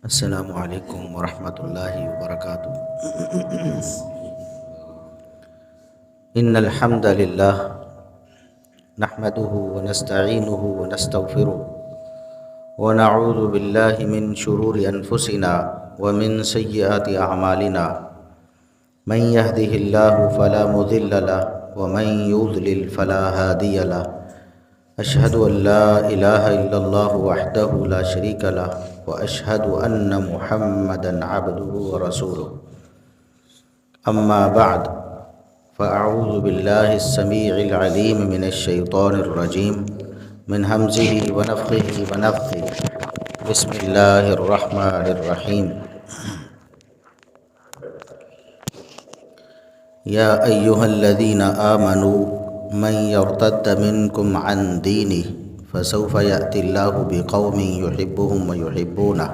السلام علیکم ورحمۃ اللہ وبرکاتہ۔ ان الحمد للہ نحمده ونستعینه ونستغفره ونعوذ باللہ من شرور انفسنا ومن سیئات اعمالنا من يهده الله فلا مضل له ومن يضلل فلا هادی له۔ اشہد ان لا الہ الا اللہ وحدہ لا شریک لہ واشہد ان محمدا عبدہ ورسولہ۔ اما بعد فاعوذ باللہ السمیع العلیم من الشیطان الرجیم من ہمزہ ونفخہ ونفثہ۔ بسم اللہ الرحمن الرحیم۔ یا ایہا الذین آمنوا من یرتد منکم عن دینہ فسوف یأتی اللہ بقوم یحبهم ویحبونہ۔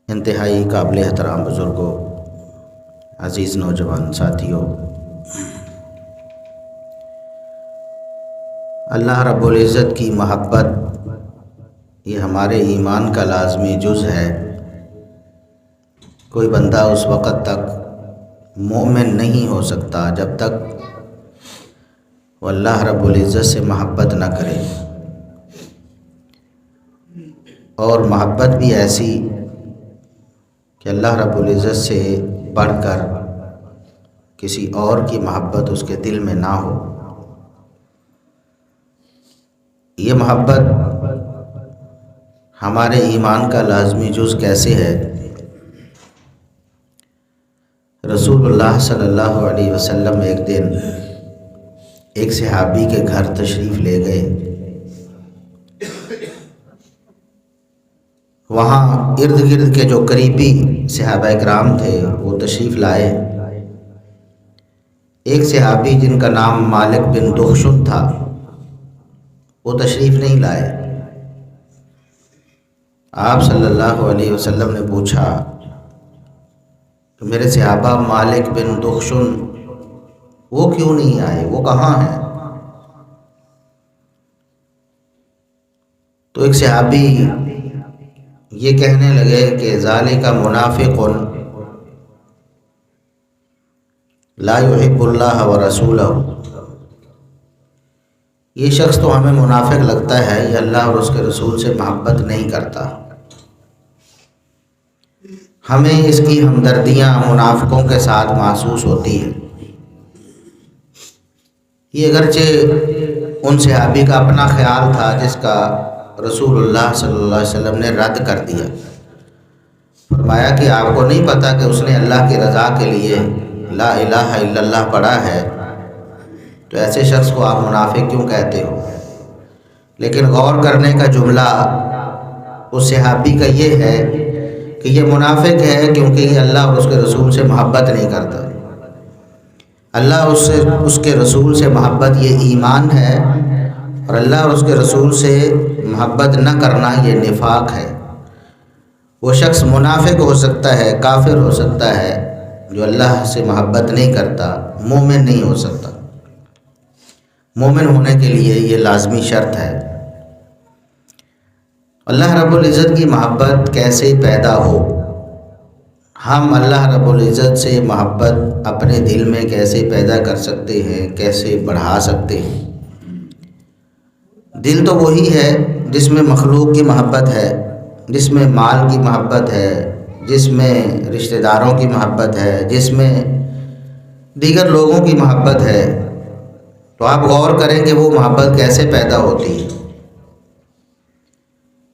انتہائی قابل احترام بزرگوں، عزیز نوجوان ساتھیوں، اللہ رب العزت کی محبت یہ ہمارے ایمان کا لازمی جز ہے۔ کوئی بندہ اس وقت تک مومن نہیں ہو سکتا جب تک وہ اللہ رب العزت سے محبت نہ کرے، اور محبت بھی ایسی کہ اللہ رب العزت سے بڑھ کر کسی اور کی محبت اس کے دل میں نہ ہو۔ یہ محبت ہمارے ایمان کا لازمی جز کیسے ہے؟ رسول اللہ صلی اللہ علیہ وسلم ایک دن ایک صحابی کے گھر تشریف لے گئے۔ وہاں ارد گرد کے جو قریبی صحابہ کرام تھے وہ تشریف لائے۔ ایک صحابی جن کا نام مالک بن دخشن تھا وہ تشریف نہیں لائے۔ آپ صلی اللہ علیہ وسلم نے پوچھا کہ میرے صحابہ مالک بن دخشن وہ کیوں نہیں آئے، وہ کہاں ہیں؟ تو ایک صحابی یہ کہنے لگے کہ ذالک منافق لا یحب اللہ ورسولہ۔ یہ شخص تو ہمیں منافق لگتا ہے، یہ اللہ اور اس کے رسول سے محبت نہیں کرتا۔ ہمیں اس کی ہمدردیاں منافقوں کے ساتھ محسوس ہوتی ہیں۔ یہ اگرچہ ان صحابی کا اپنا خیال تھا جس کا رسول اللہ صلی اللہ علیہ وسلم نے رد کر دیا۔ فرمایا کہ آپ کو نہیں پتہ کہ اس نے اللہ کی رضا کے لیے لا الہ الا اللہ پڑھا ہے، تو ایسے شخص کو آپ منافق کیوں کہتے ہو؟ لیکن غور کرنے کا جملہ اس صحابی کا یہ ہے کہ یہ منافق ہے کیونکہ یہ اللہ اور اس کے رسول سے محبت نہیں کرتا۔ اللہ اس کے رسول سے محبت یہ ایمان ہے، اور اللہ اور اس کے رسول سے محبت نہ کرنا یہ نفاق ہے۔ وہ شخص منافق ہو سکتا ہے، کافر ہو سکتا ہے، جو اللہ سے محبت نہیں کرتا مومن نہیں ہو سکتا۔ مومن ہونے کے لیے یہ لازمی شرط ہے۔ اللہ رب العزت کی محبت کیسے پیدا ہو؟ ہم اللہ رب العزت سے محبت اپنے دل میں کیسے پیدا کر سکتے ہیں، کیسے بڑھا سکتے ہیں؟ دل تو وہی ہے جس میں مخلوق کی محبت ہے، جس میں مال کی محبت ہے، جس میں رشتہ داروں کی محبت ہے، جس میں دیگر لوگوں کی محبت ہے۔ تو آپ غور کریں کہ وہ محبت کیسے پیدا ہوتی ہے۔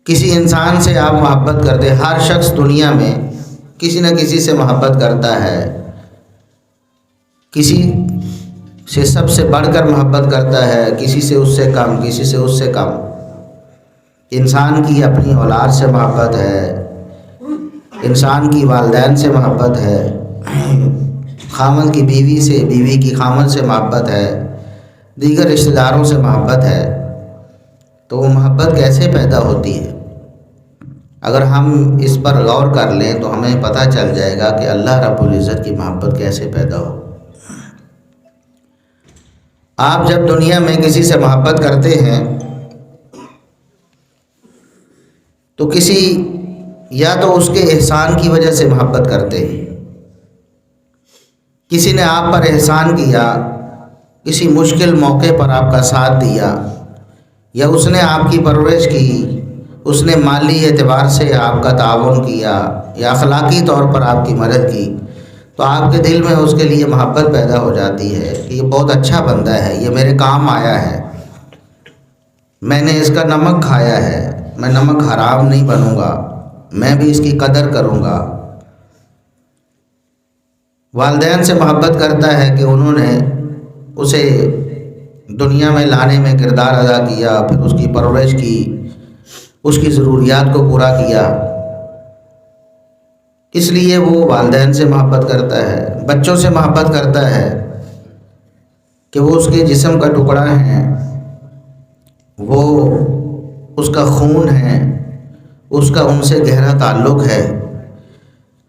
کسی انسان سے آپ محبت کرتے، ہر شخص دنیا میں کسی نہ کسی سے محبت کرتا ہے، کسی سے سب سے بڑھ کر محبت کرتا ہے، کسی سے اس سے کم، کسی سے اس سے کم۔ انسان کی اپنی اولاد سے محبت ہے، انسان کی والدین سے محبت ہے، خامند کی بیوی سے، بیوی کی خامند سے محبت ہے، دیگر رشتہ داروں سے محبت ہے۔ تو وہ محبت کیسے پیدا ہوتی ہے؟ اگر ہم اس پر غور کر لیں تو ہمیں پتہ چل جائے گا کہ اللہ رب العزت کی محبت کیسے پیدا ہو۔ آپ جب دنیا میں کسی سے محبت کرتے ہیں تو کسی یا تو اس کے احسان کی وجہ سے محبت کرتے ہیں، کسی نے آپ پر احسان کیا، کسی مشکل موقع پر آپ کا ساتھ دیا، یا اس نے آپ کی پرورش کی، اس نے مالی اعتبار سے آپ کا تعاون کیا یا اخلاقی طور پر آپ کی مدد کی، تو آپ کے دل میں اس کے لیے محبت پیدا ہو جاتی ہے کہ یہ بہت اچھا بندہ ہے، یہ میرے کام آیا ہے، میں نے اس کا نمک کھایا ہے، میں نمک حرام نہیں بنوں گا، میں بھی اس کی قدر کروں گا۔ والدین سے محبت کرتا ہے کہ انہوں نے اسے دنیا میں لانے میں کردار ادا کیا، پھر اس کی پرورش کی، اس کی ضروریات کو پورا کیا، اس لیے وہ والدین سے محبت کرتا ہے۔ بچوں سے محبت کرتا ہے کہ وہ اس کے جسم کا ٹکڑا ہیں، وہ اس کا خون ہے، اس کا ان سے گہرا تعلق ہے،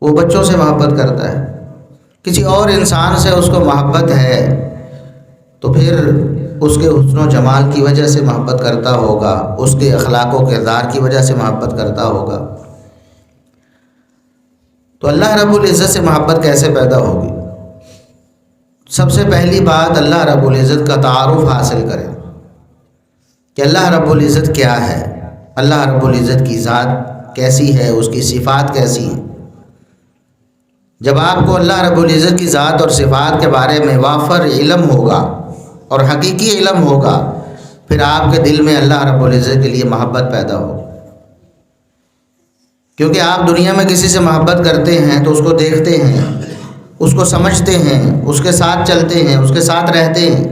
وہ بچوں سے محبت کرتا ہے۔ کسی اور انسان سے اس کو محبت ہے تو پھر اس کے حسن و جمال کی وجہ سے محبت کرتا ہوگا، اس کے اخلاق و کردار کی وجہ سے محبت کرتا ہوگا۔ تو اللہ رب العزت سے محبت کیسے پیدا ہوگی؟ سب سے پہلی بات، اللہ رب العزت کا تعارف حاصل کریں کہ اللہ رب العزت کیا ہے، اللہ رب العزت کی ذات کیسی ہے، اس کی صفات کیسی ہیں۔ جب آپ کو اللہ رب العزت کی ذات اور صفات کے بارے میں وافر علم ہوگا اور حقیقی علم ہوگا، پھر آپ کے دل میں اللہ رب العزت کے لیے محبت پیدا ہوگی۔ کیونکہ آپ دنیا میں کسی سے محبت کرتے ہیں تو اس کو دیکھتے ہیں، اس کو سمجھتے ہیں، اس کے ساتھ چلتے ہیں، اس کے ساتھ رہتے ہیں،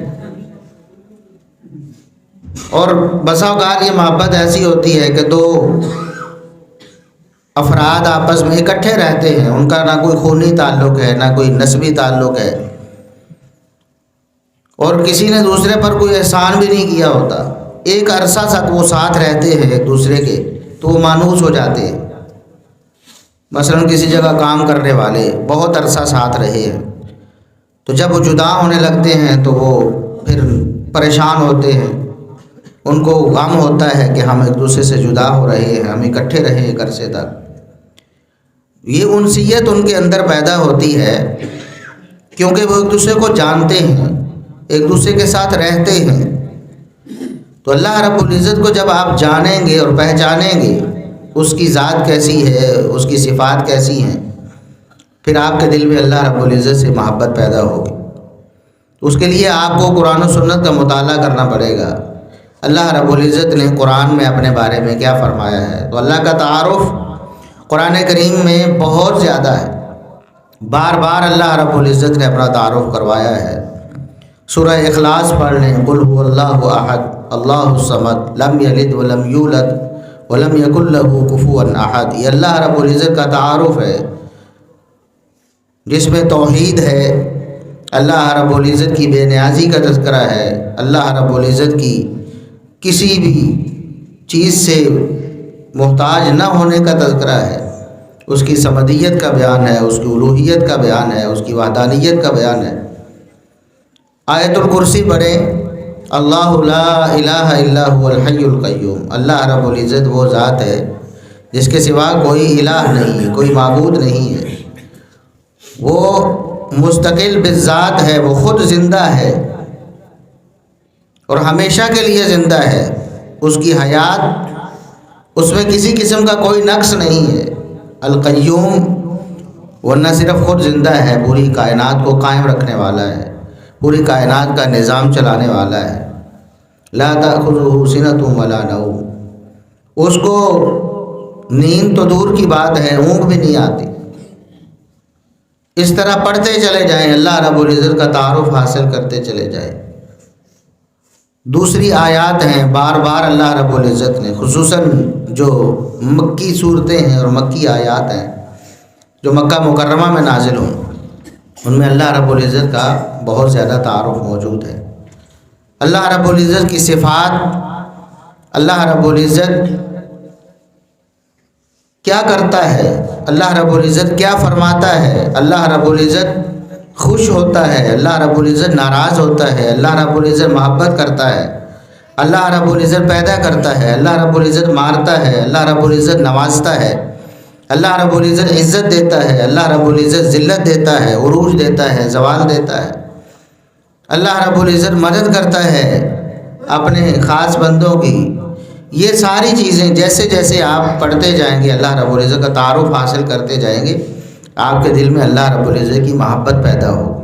اور بسا اوقات یہ محبت ایسی ہوتی ہے کہ دو افراد آپس میں اکٹھے رہتے ہیں، ان کا نہ کوئی خونی تعلق ہے، نہ کوئی نسبی تعلق ہے، اور کسی نے دوسرے پر کوئی احسان بھی نہیں کیا ہوتا، ایک عرصہ تک وہ ساتھ رہتے ہیں ایک دوسرے کے تو وہ مانوس ہو جاتے ہیں۔ مثلا کسی جگہ کام کرنے والے بہت عرصہ ساتھ رہے ہیں، تو جب وہ جدا ہونے لگتے ہیں تو وہ پھر پریشان ہوتے ہیں، ان کو غم ہوتا ہے کہ ہم ایک دوسرے سے جدا ہو رہے ہیں، ہم اکٹھے رہے ایک عرصے تک۔ یہ انسیت ان کے اندر پیدا ہوتی ہے کیونکہ وہ ایک دوسرے کو جانتے ہیں، ایک دوسرے کے ساتھ رہتے ہیں۔ تو اللہ رب العزت کو جب آپ جانیں گے اور پہچانیں گے، اس کی ذات کیسی ہے، اس کی صفات کیسی ہیں، پھر آپ کے دل میں اللہ رب العزت سے محبت پیدا ہوگی۔ اس کے لیے آپ کو قرآن و سنت کا مطالعہ کرنا پڑے گا۔ اللہ رب العزت نے قرآن میں اپنے بارے میں کیا فرمایا ہے، تو اللہ کا تعارف قرآن کریم میں بہت زیادہ ہے، بار بار اللہ رب العزت نے اپنا تعارف کروایا ہے۔ سورہ اخلاص پڑھ لیں، قل هو اللہ احد اللہ الصمد لم یلد ولم یولد ولم یکن لہ کفوا احد، یہ اللہ رب العزت کا تعارف ہے جس میں توحید ہے، اللہ رب العزت کی بے نیازی کا تذکرہ ہے، اللہ رب العزت کی کسی بھی چیز سے محتاج نہ ہونے کا تذکرہ ہے، اس کی صمدیت کا بیان ہے، اس کی الوہیت کا بیان ہے، اس کی وحدانیت کا بیان ہے۔ آیت الکرسی پڑھیں، اللہ لا الہ الا هو الحی القیوم، اللہ رب العزت وہ ذات ہے جس کے سوا کوئی الہ نہیں، کوئی معبود نہیں ہے، وہ مستقل بالذات ہے، وہ خود زندہ ہے اور ہمیشہ کے لیے زندہ ہے، اس کی حیات اس میں کسی قسم کا کوئی نقص نہیں ہے۔ القیوم، وہ نہ صرف خود زندہ ہے، پوری کائنات کو قائم رکھنے والا ہے، پوری کائنات کا نظام چلانے والا ہے۔ لا تأخذہ سنۃ ولا نوم، اس کو نیند تو دور کی بات ہے، اونگ بھی نہیں آتی۔ اس طرح پڑھتے چلے جائیں، اللہ رب العزت کا تعارف حاصل کرتے چلے جائیں۔ دوسری آیات ہیں، بار بار اللہ رب العزت نے، خصوصاً جو مکی صورتیں ہیں اور مکی آیات ہیں جو مکہ مکرمہ میں نازل ہوں، ان میں اللہ رب العزت کا بہت زیادہ تعارف موجود ہے۔ اللہ رب العزت کی صفات، اللہ رب العزت کیا کرتا ہے، اللہ رب العزت کیا فرماتا ہے، اللہ رب العزت خوش ہوتا ہے، اللہ رب العزت ناراض ہوتا ہے، اللہ رب العزت محبت کرتا ہے، اللہ رب العزت پیدا کرتا ہے، اللہ رب العزت مارتا ہے، اللہ رب العزت نوازتا ہے، اللہ رب العزت عزت دیتا ہے، اللہ رب العزت ذلت دیتا ہے، عروج دیتا ہے، زوال دیتا ہے، اللہ رب العزت مدد کرتا ہے اپنے خاص بندوں کی۔ یہ ساری چیزیں جیسے جیسے آپ پڑھتے جائیں گے، اللہ رب العزت کا تعارف حاصل کرتے جائیں گے، آپ کے دل میں اللہ رب العزت کی محبت پیدا ہوگی،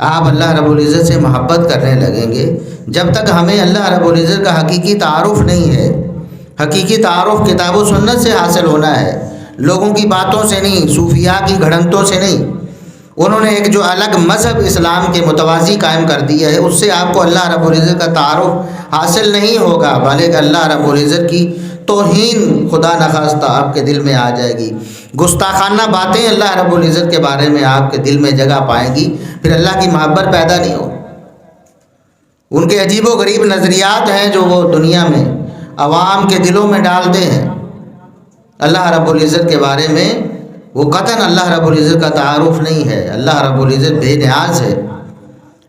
آپ اللہ رب العزت سے محبت کرنے لگیں گے۔ جب تک ہمیں اللہ رب العزت کا حقیقی تعارف نہیں ہے، حقیقی تعارف کتاب و سنت سے حاصل ہونا ہے، لوگوں کی باتوں سے نہیں، صوفیاء کی گھڑنتوں سے نہیں۔ انہوں نے ایک جو الگ مذہب اسلام کے متوازی قائم کر دیا ہے، اس سے آپ کو اللہ رب العزت کا تعارف حاصل نہیں ہوگا، بلکہ اللہ رب العزت کی توہین خدا نخواستہ آپ کے دل میں آ جائے گی، گستاخانہ باتیں اللہ رب العزت کے بارے میں آپ کے دل میں جگہ پائیں گی، پھر اللہ کی محبت پیدا نہیں ہو۔ ان کے عجیب و غریب نظریات ہیں جو وہ دنیا میں عوام کے دلوں میں ڈالتے ہیں اللہ رب العزت کے بارے میں، وہ قطعاً اللہ رب العزت کا تعارف نہیں ہے۔ اللہ رب العزت بے نیاز ہے،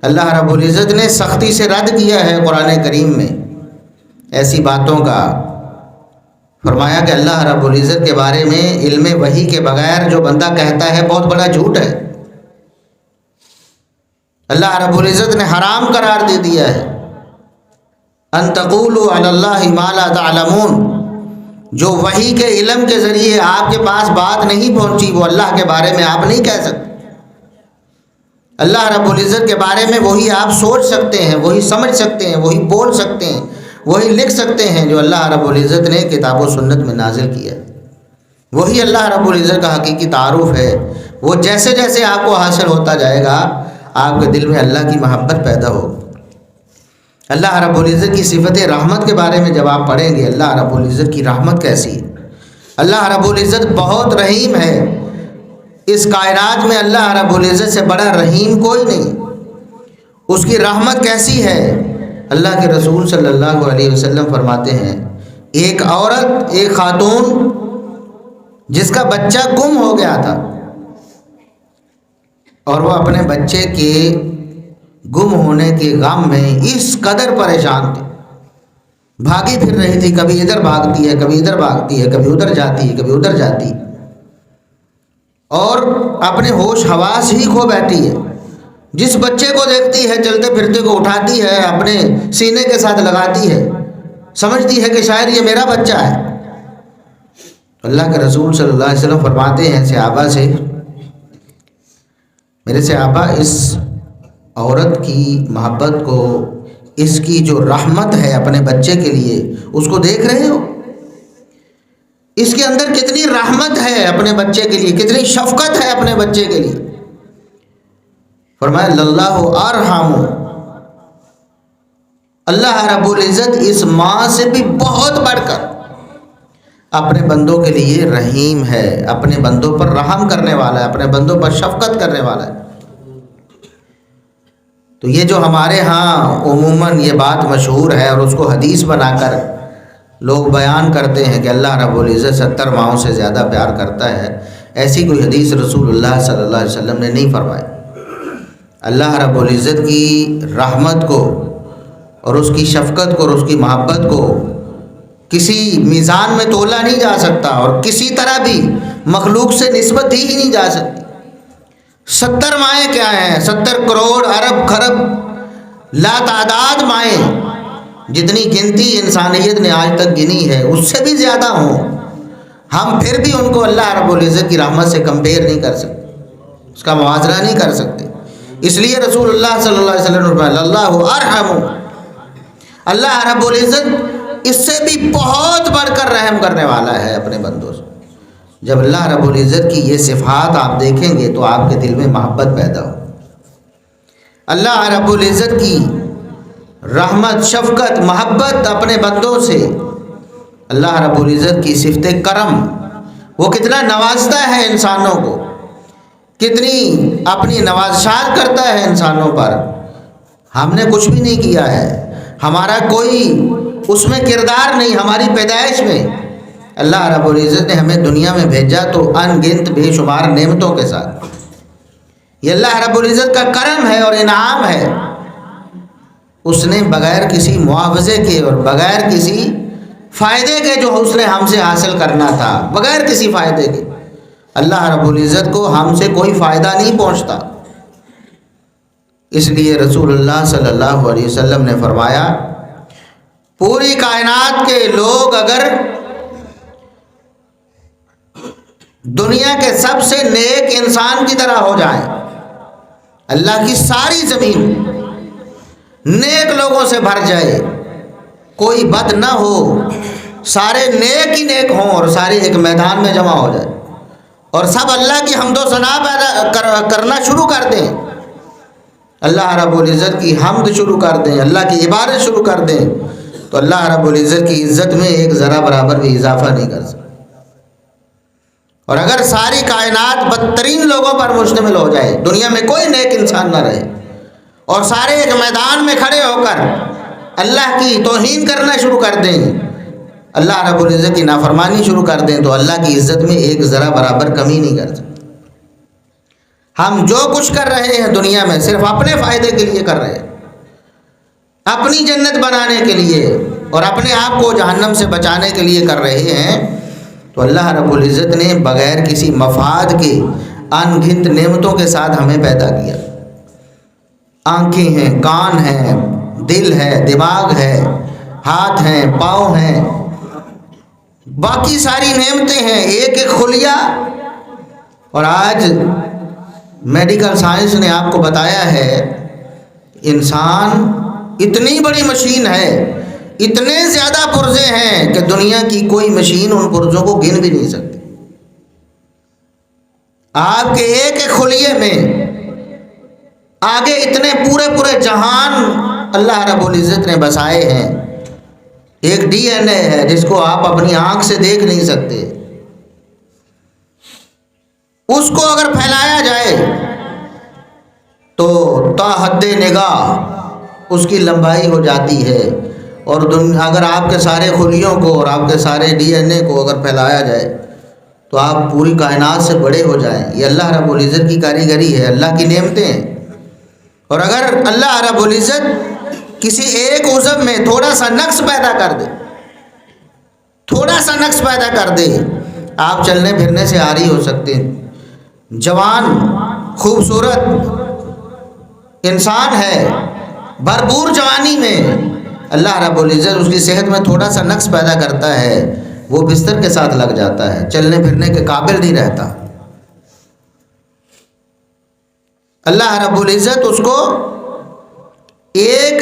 اللہ رب العزت نے سختی سے رد کیا ہے قرآن کریم میں ایسی باتوں کا۔ فرمایا کہ اللہ رب العزت کے بارے میں علم وحی کے بغیر جو بندہ کہتا ہے بہت بڑا جھوٹ ہے۔ اللہ رب العزت نے حرام قرار دے دیا ہے، ان تقولوا علی اللہ ما لا تعلمون، جو وحی کے علم کے ذریعے آپ کے پاس بات نہیں پہنچی وہ اللہ کے بارے میں آپ نہیں کہہ سکتے۔ اللہ رب العزت کے بارے میں وہی آپ سوچ سکتے ہیں، وہی سمجھ سکتے ہیں، وہی بول سکتے ہیں، وہی لکھ سکتے ہیں جو اللہ رب العزت نے کتاب و سنت میں نازل کیا ہے۔ وہی اللہ رب العزت کا حقیقی تعارف ہے۔ وہ جیسے جیسے آپ کو حاصل ہوتا جائے گا، آپ کے دل میں اللہ کی محبت پیدا ہوگی۔ اللہ رب العزت کی صفت رحمت کے بارے میں جب آپ پڑھیں گے، اللہ رب العزت کی رحمت کیسی ہے، اللہ رب العزت بہت رحیم ہے۔ اس کائنات میں اللہ رب العزت سے بڑا رحیم کوئی نہیں۔ اس کی رحمت کیسی ہے، اللہ کے رسول صلی اللہ علیہ وسلم فرماتے ہیں، ایک عورت، ایک خاتون جس کا بچہ گم ہو گیا تھا اور وہ اپنے بچے کے گم ہونے کے غم میں اس قدر پریشان تھی، بھاگی پھر رہی تھی، کبھی ادھر بھاگتی ہے، کبھی ادھر بھاگتی ہے، کبھی ادھر جاتی ہے، کبھی ادھر جاتی ہے، اور اپنے ہوش حواس ہی کھو بیٹھی ہے۔ جس بچے کو دیکھتی ہے چلتے پھرتے کو اٹھاتی ہے، اپنے سینے کے ساتھ لگاتی ہے، سمجھتی ہے کہ شاید یہ میرا بچہ ہے۔ اللہ کے رسول صلی اللہ علیہ وسلم فرماتے ہیں صحابہ سے، میرے صحابہ اس عورت کی محبت کو، اس کی جو رحمت ہے اپنے بچے کے لیے، اس کو دیکھ رہے ہو؟ اس کے اندر کتنی رحمت ہے اپنے بچے کے لیے، کتنی شفقت ہے اپنے بچے کے لیے۔ فرمایا اللہ ارحم، اللہ رب العزت اس ماں سے بھی بہت بڑھ کر اپنے بندوں کے لیے رحیم ہے، اپنے بندوں پر رحم کرنے والا ہے، اپنے بندوں پر شفقت کرنے والا ہے۔ تو یہ جو ہمارے ہاں عموماً یہ بات مشہور ہے اور اس کو حدیث بنا کر لوگ بیان کرتے ہیں کہ اللہ رب العزت 70 ماؤں سے زیادہ پیار کرتا ہے، ایسی کوئی حدیث رسول اللہ صلی اللہ علیہ وسلم نے نہیں فرمائی۔ اللہ رب العزت کی رحمت کو اور اس کی شفقت کو اور اس کی محبت کو کسی میزان میں تولا نہیں جا سکتا، اور کسی طرح بھی مخلوق سے نسبت دی ہی نہیں جا سکتی۔ 70 مائیں کیا ہیں، 70 کروڑ ارب خرب لا تعداد مائیں، جتنی گنتی انسانیت نے آج تک گنی ہے اس سے بھی زیادہ ہوں، ہم پھر بھی ان کو اللہ رب العزت کی رحمت سے کمپیئر نہیں کر سکتے، اس کا موازنہ نہیں کر سکتے۔ اس لیے رسول اللہ صلی اللہ علیہ وسلم نے فرمایا اللہ ارحم، اللہ رب العزت اس سے بھی بہت بڑھ کر رحم کرنے والا ہے اپنے بندوں سے۔ جب اللہ رب العزت کی یہ صفات آپ دیکھیں گے تو آپ کے دل میں محبت پیدا ہو۔ اللہ رب العزت کی رحمت، شفقت، محبت اپنے بندوں سے، اللہ رب العزت کی صفت کرم، وہ کتنا نوازتا ہے انسانوں کو، کتنی اپنی نوازشات کرتا ہے انسانوں پر۔ ہم نے کچھ بھی نہیں کیا ہے، ہمارا کوئی اس میں کردار نہیں، ہماری پیدائش میں اللہ رب العزت نے ہمیں دنیا میں بھیجا تو ان گنت بے شمار نعمتوں کے ساتھ۔ یہ اللہ رب العزت کا کرم ہے اور انعام ہے۔ اس نے بغیر کسی معاوضے کے اور بغیر کسی فائدے کے جو اس نے ہم سے حاصل کرنا تھا، بغیر کسی فائدے کے، اللہ رب العزت کو ہم سے کوئی فائدہ نہیں پہنچتا۔ اس لیے رسول اللہ صلی اللہ علیہ وسلم نے فرمایا، پوری کائنات کے لوگ اگر دنیا کے سب سے نیک انسان کی طرح ہو جائیں، اللہ کی ساری زمین نیک لوگوں سے بھر جائے، کوئی بد نہ ہو، سارے نیک ہی نیک ہوں اور سارے ایک میدان میں جمع ہو جائے اور سب اللہ کی حمد و ثنا کرنا شروع کر دیں، اللہ رب العزت کی حمد شروع کر دیں، اللہ کی عبادت شروع کر دیں، تو اللہ رب العزت کی عزت میں ایک ذرہ برابر بھی اضافہ نہیں کر سکتا۔ اور اگر ساری کائنات بدترین لوگوں پر مشتمل ہو جائے، دنیا میں کوئی نیک انسان نہ رہے اور سارے ایک میدان میں کھڑے ہو کر اللہ کی توہین کرنا شروع کر دیں، اللہ رب العزت کی نافرمانی شروع کر دیں، تو اللہ کی عزت میں ایک ذرہ برابر کمی نہیں کر سکتے۔ ہم جو کچھ کر رہے ہیں دنیا میں صرف اپنے فائدے کے لیے کر رہے ہیں، اپنی جنت بنانے کے لیے اور اپنے آپ کو جہنم سے بچانے کے لیے کر رہے ہیں، تو اللہ رب العزت نے بغیر کسی مفاد کے ان گنت نعمتوں کے ساتھ ہمیں پیدا کیا۔ آنکھیں ہیں، کان ہیں، دل ہے، دماغ ہے، ہاتھ ہیں، پاؤں ہیں، باقی ساری نعمتیں ہیں، ایک ایک خلیہ۔ اور آج میڈیکل سائنس نے آپ کو بتایا ہے انسان اتنی بڑی مشین ہے، اتنے زیادہ پرزے ہیں کہ دنیا کی کوئی مشین ان پرزوں کو گن بھی نہیں سکتی۔ آپ کے ایک ایک خلیے میں آگے اتنے پورے جہان اللہ رب العزت نے بسائے ہیں۔ ایک ڈی این اے ہے جس کو آپ اپنی آنکھ سے دیکھ نہیں سکتے، اس کو اگر پھیلایا جائے تو تا حد نگاہ اس کی لمبائی ہو جاتی ہے، اور اگر آپ کے سارے خلیوں کو اور آپ کے سارے ڈی این اے کو اگر پھیلایا جائے تو آپ پوری کائنات سے بڑے ہو جائیں۔ یہ اللہ رب العزت کی کاریگری ہے، اللہ کی نعمتیں ہیں۔ اور اگر اللہ رب العزت کسی ایک عضو میں تھوڑا سا نقص پیدا کر دے، تھوڑا سا نقص پیدا کر دے، آپ چلنے پھرنے سے عاری ہو سکتے ہیں۔ جوان خوبصورت انسان ہے، بھرپور جوانی میں اللہ رب العزت اس کی صحت میں تھوڑا سا نقص پیدا کرتا ہے، وہ بستر کے ساتھ لگ جاتا ہے، چلنے پھرنے کے قابل نہیں رہتا۔ اللہ رب العزت اس کو ایک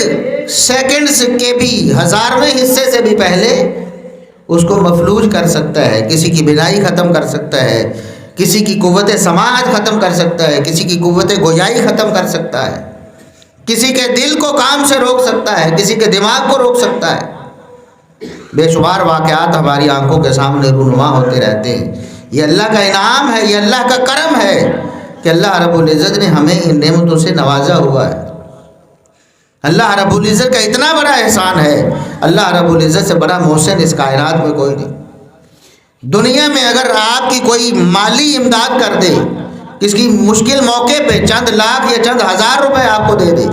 سیکنڈ کے بھی 1000ویں حصے سے بھی پہلے اس کو مفلوج کر سکتا ہے، کسی کی بینائی ختم کر سکتا ہے، کسی کی قوت سماعت ختم کر سکتا ہے، کسی کی قوت گویائی ختم کر سکتا ہے، کسی کے دل کو کام سے روک سکتا ہے، کسی کے دماغ کو روک سکتا ہے۔ بے شمار واقعات ہماری آنکھوں کے سامنے رونما ہوتے رہتے ہیں۔ یہ اللہ کا انعام ہے، یہ اللہ کا کرم ہے کہ اللہ رب العزت نے ہمیں ان نعمتوں سے نوازا ہوا ہے۔ اللہ رب العزت کا اتنا بڑا احسان ہے، اللہ رب العزت سے بڑا محسن اس کائنات میں کوئی نہیں۔ دنیا میں اگر آپ کی کوئی مالی امداد کر دے، کسی کی مشکل موقع پہ چند لاکھ یا چند ہزار روپے آپ کو دے دے،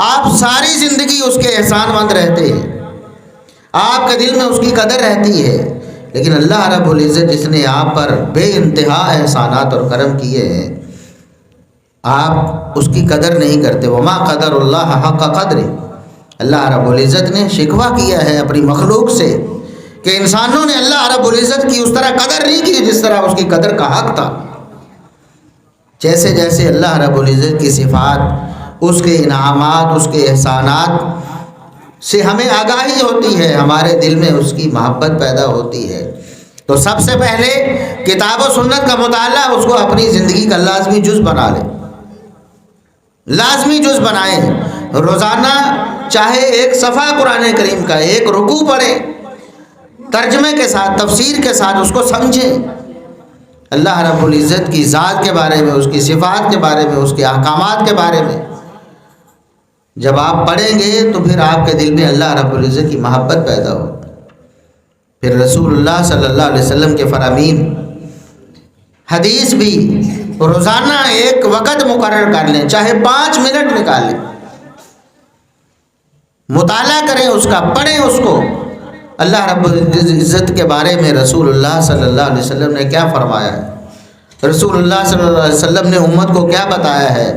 آپ ساری زندگی اس کے احسان مند رہتے ہیں، آپ کے دل میں اس کی قدر رہتی ہے۔ لیکن اللہ رب العزت جس نے آپ پر بے انتہا احسانات اور کرم کیے ہیں، آپ اس کی قدر نہیں کرتے۔ وما قدر اللہ حق قدر، اللہ رب العزت نے شکوہ کیا ہے اپنی مخلوق سے کہ انسانوں نے اللہ رب العزت کی اس طرح قدر نہیں کی جس طرح اس کی قدر کا حق تھا۔ جیسے جیسے اللہ رب العزت کی صفات، اس کے انعامات، اس کے احسانات سے ہمیں آگاہی ہوتی ہے، ہمارے دل میں اس کی محبت پیدا ہوتی ہے۔ تو سب سے پہلے کتاب و سنت کا مطالعہ اس کو اپنی زندگی کا لازمی جز بنا لے، لازمی جز بنائیں۔ روزانہ چاہے ایک صفحہ قرآن کریم کا، ایک رکوع پڑھیں، ترجمے کے ساتھ، تفسیر کے ساتھ اس کو سمجھیں۔ اللہ رب العزت کی ذات کے بارے میں، اس کی صفات کے بارے میں، اس کے احکامات کے بارے میں جب آپ پڑھیں گے تو پھر آپ کے دل میں اللہ رب العزت کی محبت پیدا ہو۔ پھر رسول اللہ صلی اللہ علیہ وسلم کے فرامین حدیث بھی روزانہ ایک وقت مقرر کر لیں، چاہے 5 منٹ نکال لیں، مطالعہ کریں اس کا، پڑھیں اس کو۔ اللہ رب العزت کے بارے میں رسول اللہ صلی اللہ علیہ وسلم نے کیا فرمایا ہے، رسول اللہ صلی اللہ علیہ وسلم نے امت کو کیا بتایا ہے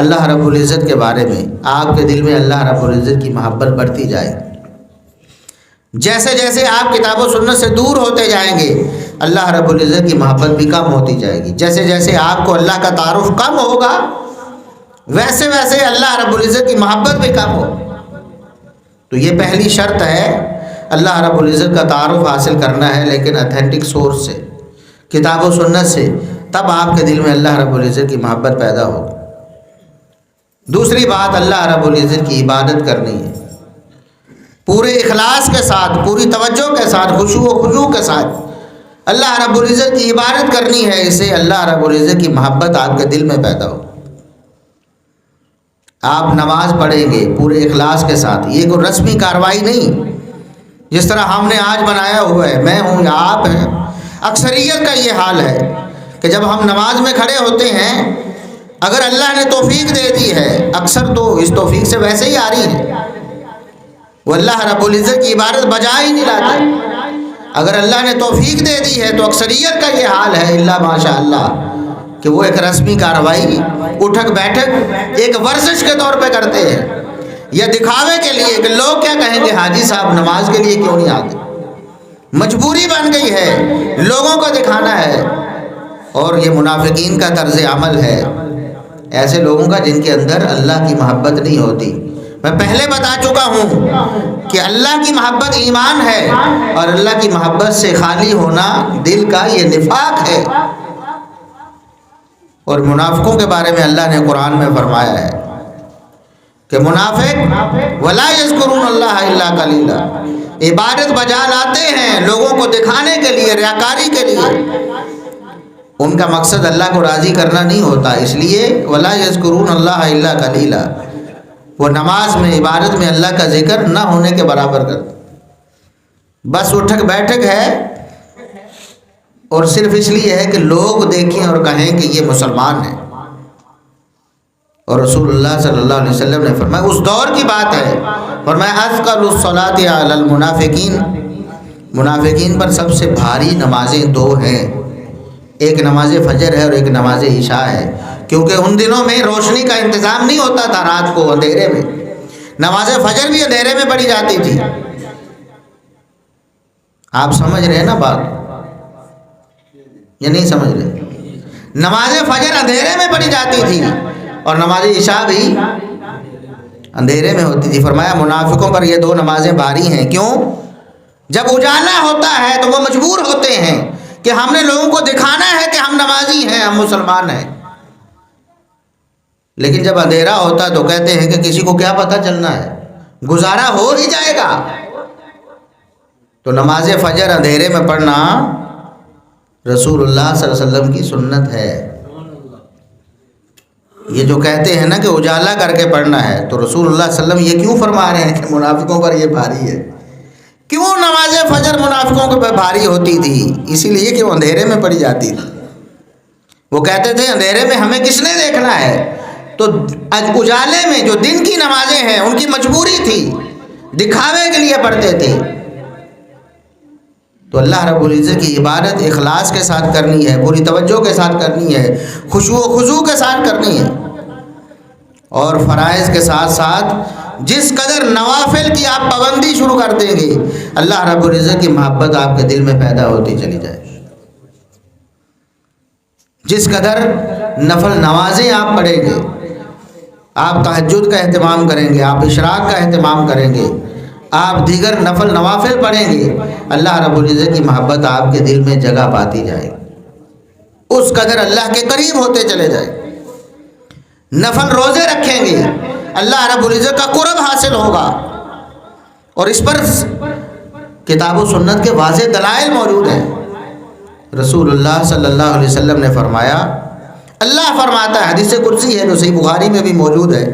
اللہ رب العزت کے بارے میں، آپ کے دل میں اللہ رب العزت کی محبت بڑھتی جائے۔ جیسے جیسے آپ کتاب و سنت سے دور ہوتے جائیں گے اللہ رب العزت کی محبت بھی کم ہوتی جائے گی۔ جیسے جیسے آپ کو اللہ کا تعارف کم ہوگا ویسے ویسے اللہ رب العزت کی محبت بھی کم ہو۔ تو یہ پہلی شرط ہے، اللہ رب العزت کا تعارف حاصل کرنا ہے لیکن اتھینٹک سورس سے، کتاب و سنت سے، تب آپ کے دل میں اللہ رب العزت کی محبت پیدا ہو۔ دوسری بات، اللہ رب العزت کی عبادت کرنی ہے پورے اخلاص کے ساتھ، پوری توجہ کے ساتھ، خشوع و خضوع کے ساتھ اللہ رب العزت کی عبادت کرنی ہے، اس سے اللہ رب العزت کی محبت آپ کے دل میں پیدا ہو۔ آپ نماز پڑھیں گے پورے اخلاص کے ساتھ، یہ کوئی رسمی کارروائی نہیں جس طرح ہم نے آج بنایا ہوا ہے، میں ہوں یا آپ ہیں۔ اکثریت کا یہ حال ہے کہ جب ہم نماز میں کھڑے ہوتے ہیں، اگر اللہ نے توفیق دے دی ہے، اکثر تو اس توفیق سے ویسے ہی آ رہی ہے، وہ اللہ رب العزت کی عبادت بجا ہی نہیں لاتے۔ اگر اللہ نے توفیق دے دی ہے تو اکثریت کا یہ حال ہے الا ماشاء اللہ کہ وہ ایک رسمی کارروائی، اٹھک بیٹھک ایک ورزش کے طور پہ کرتے ہیں، یا دکھاوے کے لیے کہ لوگ کیا کہیں گے، حاجی صاحب نماز کے لیے کیوں نہیں آتے، مجبوری بن گئی ہے، لوگوں کو دکھانا ہے۔ اور یہ منافقین کا طرز عمل ہے، ایسے لوگوں کا جن کے اندر اللہ کی محبت نہیں ہوتی۔ میں پہلے بتا چکا ہوں کہ اللہ کی محبت ایمان ہے، اور اللہ کی محبت سے خالی ہونا دل کا یہ نفاق ہے۔ اور منافقوں کے بارے میں اللہ نے قرآن میں فرمایا ہے کہ منافق ولا یذکرون اللہ الا قلیلا، عبادت بجا لاتے ہیں لوگوں کو دکھانے کے لیے، ریاکاری کے لیے، ان کا مقصد اللہ کو راضی کرنا نہیں ہوتا، اس لیے ولا یذکرون اللہ الا قلیلا، وہ نماز میں عبادت میں اللہ کا ذکر نہ ہونے کے برابر کرتے، بس اٹھک بیٹھک ہے، اور صرف اس لیے ہے کہ لوگ دیکھیں اور کہیں کہ یہ مسلمان ہیں۔ اور رسول اللہ صلی اللہ علیہ وسلم نے فرمایا، اس دور کی بات ہے، فرمایا اثقل الصلاۃ علی المنافقین، منافقین پر سب سے بھاری نمازیں دو ہیں، ایک نماز فجر ہے اور ایک نماز عشاء ہے، کیونکہ ان دنوں میں روشنی کا انتظام نہیں ہوتا تھا، رات کو اندھیرے میں نماز فجر بھی اندھیرے میں پڑھی جاتی تھی۔ آپ سمجھ رہے ہیں نا بات، یہ نہیں سمجھ رہے؟ نماز فجر اندھیرے میں پڑھی جاتی تھی اور نماز عشاء بھی اندھیرے میں ہوتی تھی۔ فرمایا منافقوں پر یہ دو نمازیں بھاری ہیں، کیوں؟ جب اجالا ہوتا ہے تو وہ مجبور ہوتے ہیں کہ ہم نے لوگوں کو دکھانا ہے کہ ہم نمازی ہیں، ہم مسلمان ہیں، لیکن جب اندھیرا ہوتا ہے تو کہتے ہیں کہ کسی کو کیا پتہ چلنا ہے، گزارا ہو ہی جائے گا۔ تو نماز فجر اندھیرے میں پڑھنا رسول اللہ صلی اللہ علیہ وسلم کی سنت ہے۔ یہ جو کہتے ہیں نا کہ اجالا کر کے پڑھنا ہے، تو رسول اللہ صلی اللہ علیہ وسلم یہ کیوں فرما رہے ہیں کہ منافقوں پر یہ بھاری ہے؟ کیوں نماز فجر منافقوں کے پر بھاری ہوتی تھی؟ اسی لیے کہ وہ اندھیرے میں پڑھی جاتی تھی۔ وہ کہتے تھے اندھیرے میں ہمیں کس نے دیکھنا ہے، تو اجالے میں جو دن کی نمازیں ہیں ان کی مجبوری تھی، دکھاوے کے لیے پڑھتے تھے۔ تو اللہ رب العزت کی عبادت اخلاص کے ساتھ کرنی ہے، پوری توجہ کے ساتھ کرنی ہے، خشوع و خضوع کے ساتھ کرنی ہے، اور فرائض کے ساتھ ساتھ جس قدر نوافل کی آپ پابندی شروع کر دیں گے اللہ رب العزت کی محبت آپ کے دل میں پیدا ہوتی چلی جائے۔ جس قدر نفل نمازیں آپ پڑھیں گے، آپ تہجد کا اہتمام کریں گے، آپ اشراق کا اہتمام کریں گے، آپ دیگر نفل نوافل پڑھیں گے، اللہ رب العزت کی محبت آپ کے دل میں جگہ پاتی جائے گی، اس قدر اللہ کے قریب ہوتے چلے جائے۔ نفل روزے رکھیں گے، اللہ رب العزت کا قرب حاصل ہوگا، اور اس پر کتاب و سنت کے واضح دلائل موجود ہیں۔ رسول اللہ صلی اللہ علیہ وسلم نے فرمایا، اللہ فرماتا ہے، حدیث قدسی ہے جو صحیح بخاری میں بھی موجود ہے،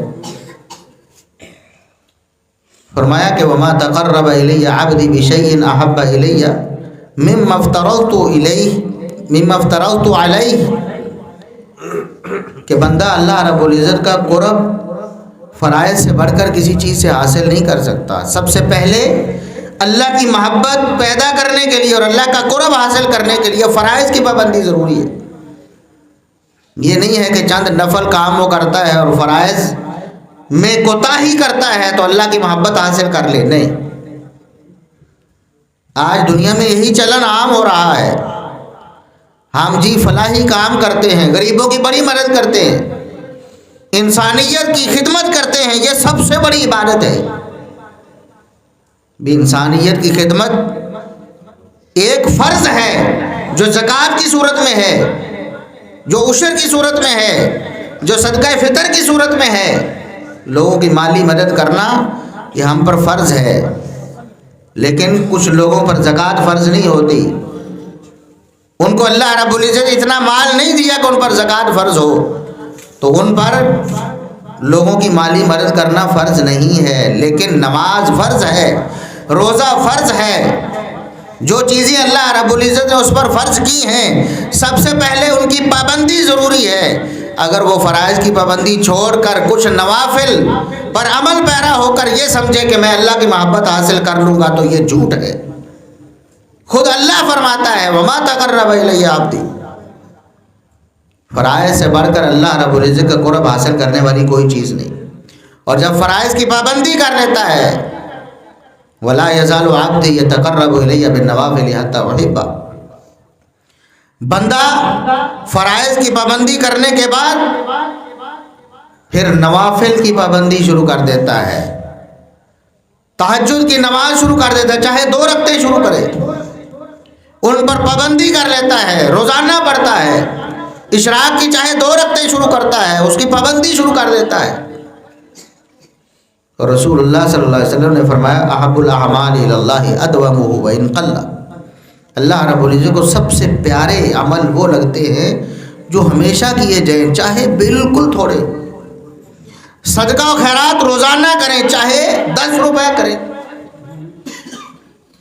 فرمایا کہ وما تقرب الی عبدی بشیء احب الی مما افترضت علیہ، کہ بندہ اللہ رب العزت کا قرب فرائض سے بڑھ کر کسی چیز سے حاصل نہیں کر سکتا۔ سب سے پہلے اللہ کی محبت پیدا کرنے کے لیے اور اللہ کا قرب حاصل کرنے کے لیے فرائض کی پابندی ضروری ہے۔ یہ نہیں ہے کہ چند نفل کام وہ کرتا ہے اور فرائض میں کوتاہی کرتا ہے تو اللہ کی محبت حاصل کر لے، نہیں۔ آج دنیا میں یہی چلن عام ہو رہا ہے، ہم جی فلاحی کام کرتے ہیں، غریبوں کی بڑی مدد کرتے ہیں، انسانیت کی خدمت کرتے ہیں، یہ سب سے بڑی عبادت ہے۔ بھی انسانیت کی خدمت ایک فرض ہے جو زکوٰۃ کی صورت میں ہے، جو عشر کی صورت میں ہے، جو صدقہ فطر کی صورت میں ہے۔ لوگوں کی مالی مدد کرنا یہ ہم پر فرض ہے، لیکن کچھ لوگوں پر زکوٰۃ فرض نہیں ہوتی، ان کو اللہ رب العزت اتنا مال نہیں دیا کہ ان پر زکوٰۃ فرض ہو، تو ان پر لوگوں کی مالی مدد کرنا فرض نہیں ہے۔ لیکن نماز فرض ہے، روزہ فرض ہے، جو چیزیں اللہ رب العزت نے اس پر فرض کی ہیں سب سے پہلے ان کی پابندی ضروری ہے۔ اگر وہ فرائض کی پابندی چھوڑ کر کچھ نوافل پر عمل پیرا ہو کر یہ سمجھے کہ میں اللہ کی محبت حاصل کر لوں گا تو یہ جھوٹ ہے۔ خود اللہ فرماتا ہے وما تقرب الی عبدی، فرائض سے بڑھ کر اللہ رب العزت کا قرب حاصل کرنے والی کوئی چیز نہیں۔ اور جب فرائض کی پابندی کر لیتا ہے ولا یزال عبدی یتقرب الی بالنوافل حتی احبہ، بندہ فرائض کی پابندی کرنے کے بعد پھر نوافل کی پابندی شروع کر دیتا ہے، تہجد کی نماز شروع کر دیتا ہے، چاہے 2 رکعتیں شروع کرے، ان پر پابندی کر لیتا ہے، روزانہ پڑھتا ہے۔ اشراق کی چاہے 2 رکعتیں شروع کرتا ہے، اس کی پابندی شروع کر دیتا ہے۔ اور رسول اللہ صلی اللہ علیہ وسلم نے فرمایا احب الاعمال الی اللہ ادومہ وان قل، اللہ رب العزت کو سب سے پیارے عمل وہ لگتے ہیں جو ہمیشہ کیے جائیں، چاہے بالکل تھوڑے۔ صدقہ و خیرات روزانہ کریں، چاہے 10 روپے کریں،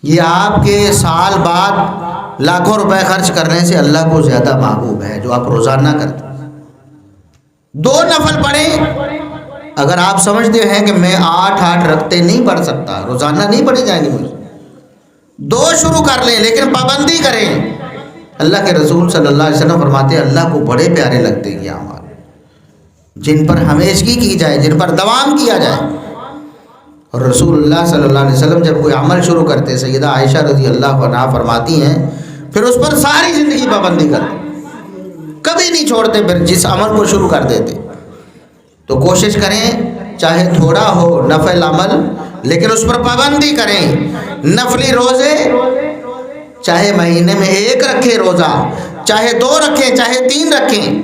یہ آپ کے سال بعد لاکھوں روپے خرچ کرنے سے اللہ کو زیادہ محبوب ہے جو آپ روزانہ کرتے ہیں۔ 2 نفل پڑھیں، اگر آپ سمجھتے ہیں کہ میں 8 رکعتیں نہیں پڑھ سکتا، روزانہ نہیں پڑھی جائیں گی مجھے، 2 شروع کر لیں لیکن پابندی کریں۔ اللہ کے رسول صلی اللہ علیہ وسلم فرماتے ہیں اللہ کو بڑے پیارے لگتے ہیں یہ اعمال جن پر ہمیشگی کی جائے، جن پر دوام کیا جائے۔ اور رسول اللہ صلی اللہ علیہ وسلم جب کوئی عمل شروع کرتے، سیدہ عائشہ رضی اللہ عنہا فرماتی ہیں پھر اس پر ساری زندگی پابندی کرتے، کبھی نہیں چھوڑتے، پھر جس عمل کو شروع کر دیتے۔ تو کوشش کریں چاہے تھوڑا ہو نفل عمل، لیکن اس پر پابندی کریں۔ نفلی روزے چاہے مہینے میں 1 رکھیں روزہ، چاہے 2 رکھیں، چاہے 3 رکھیں،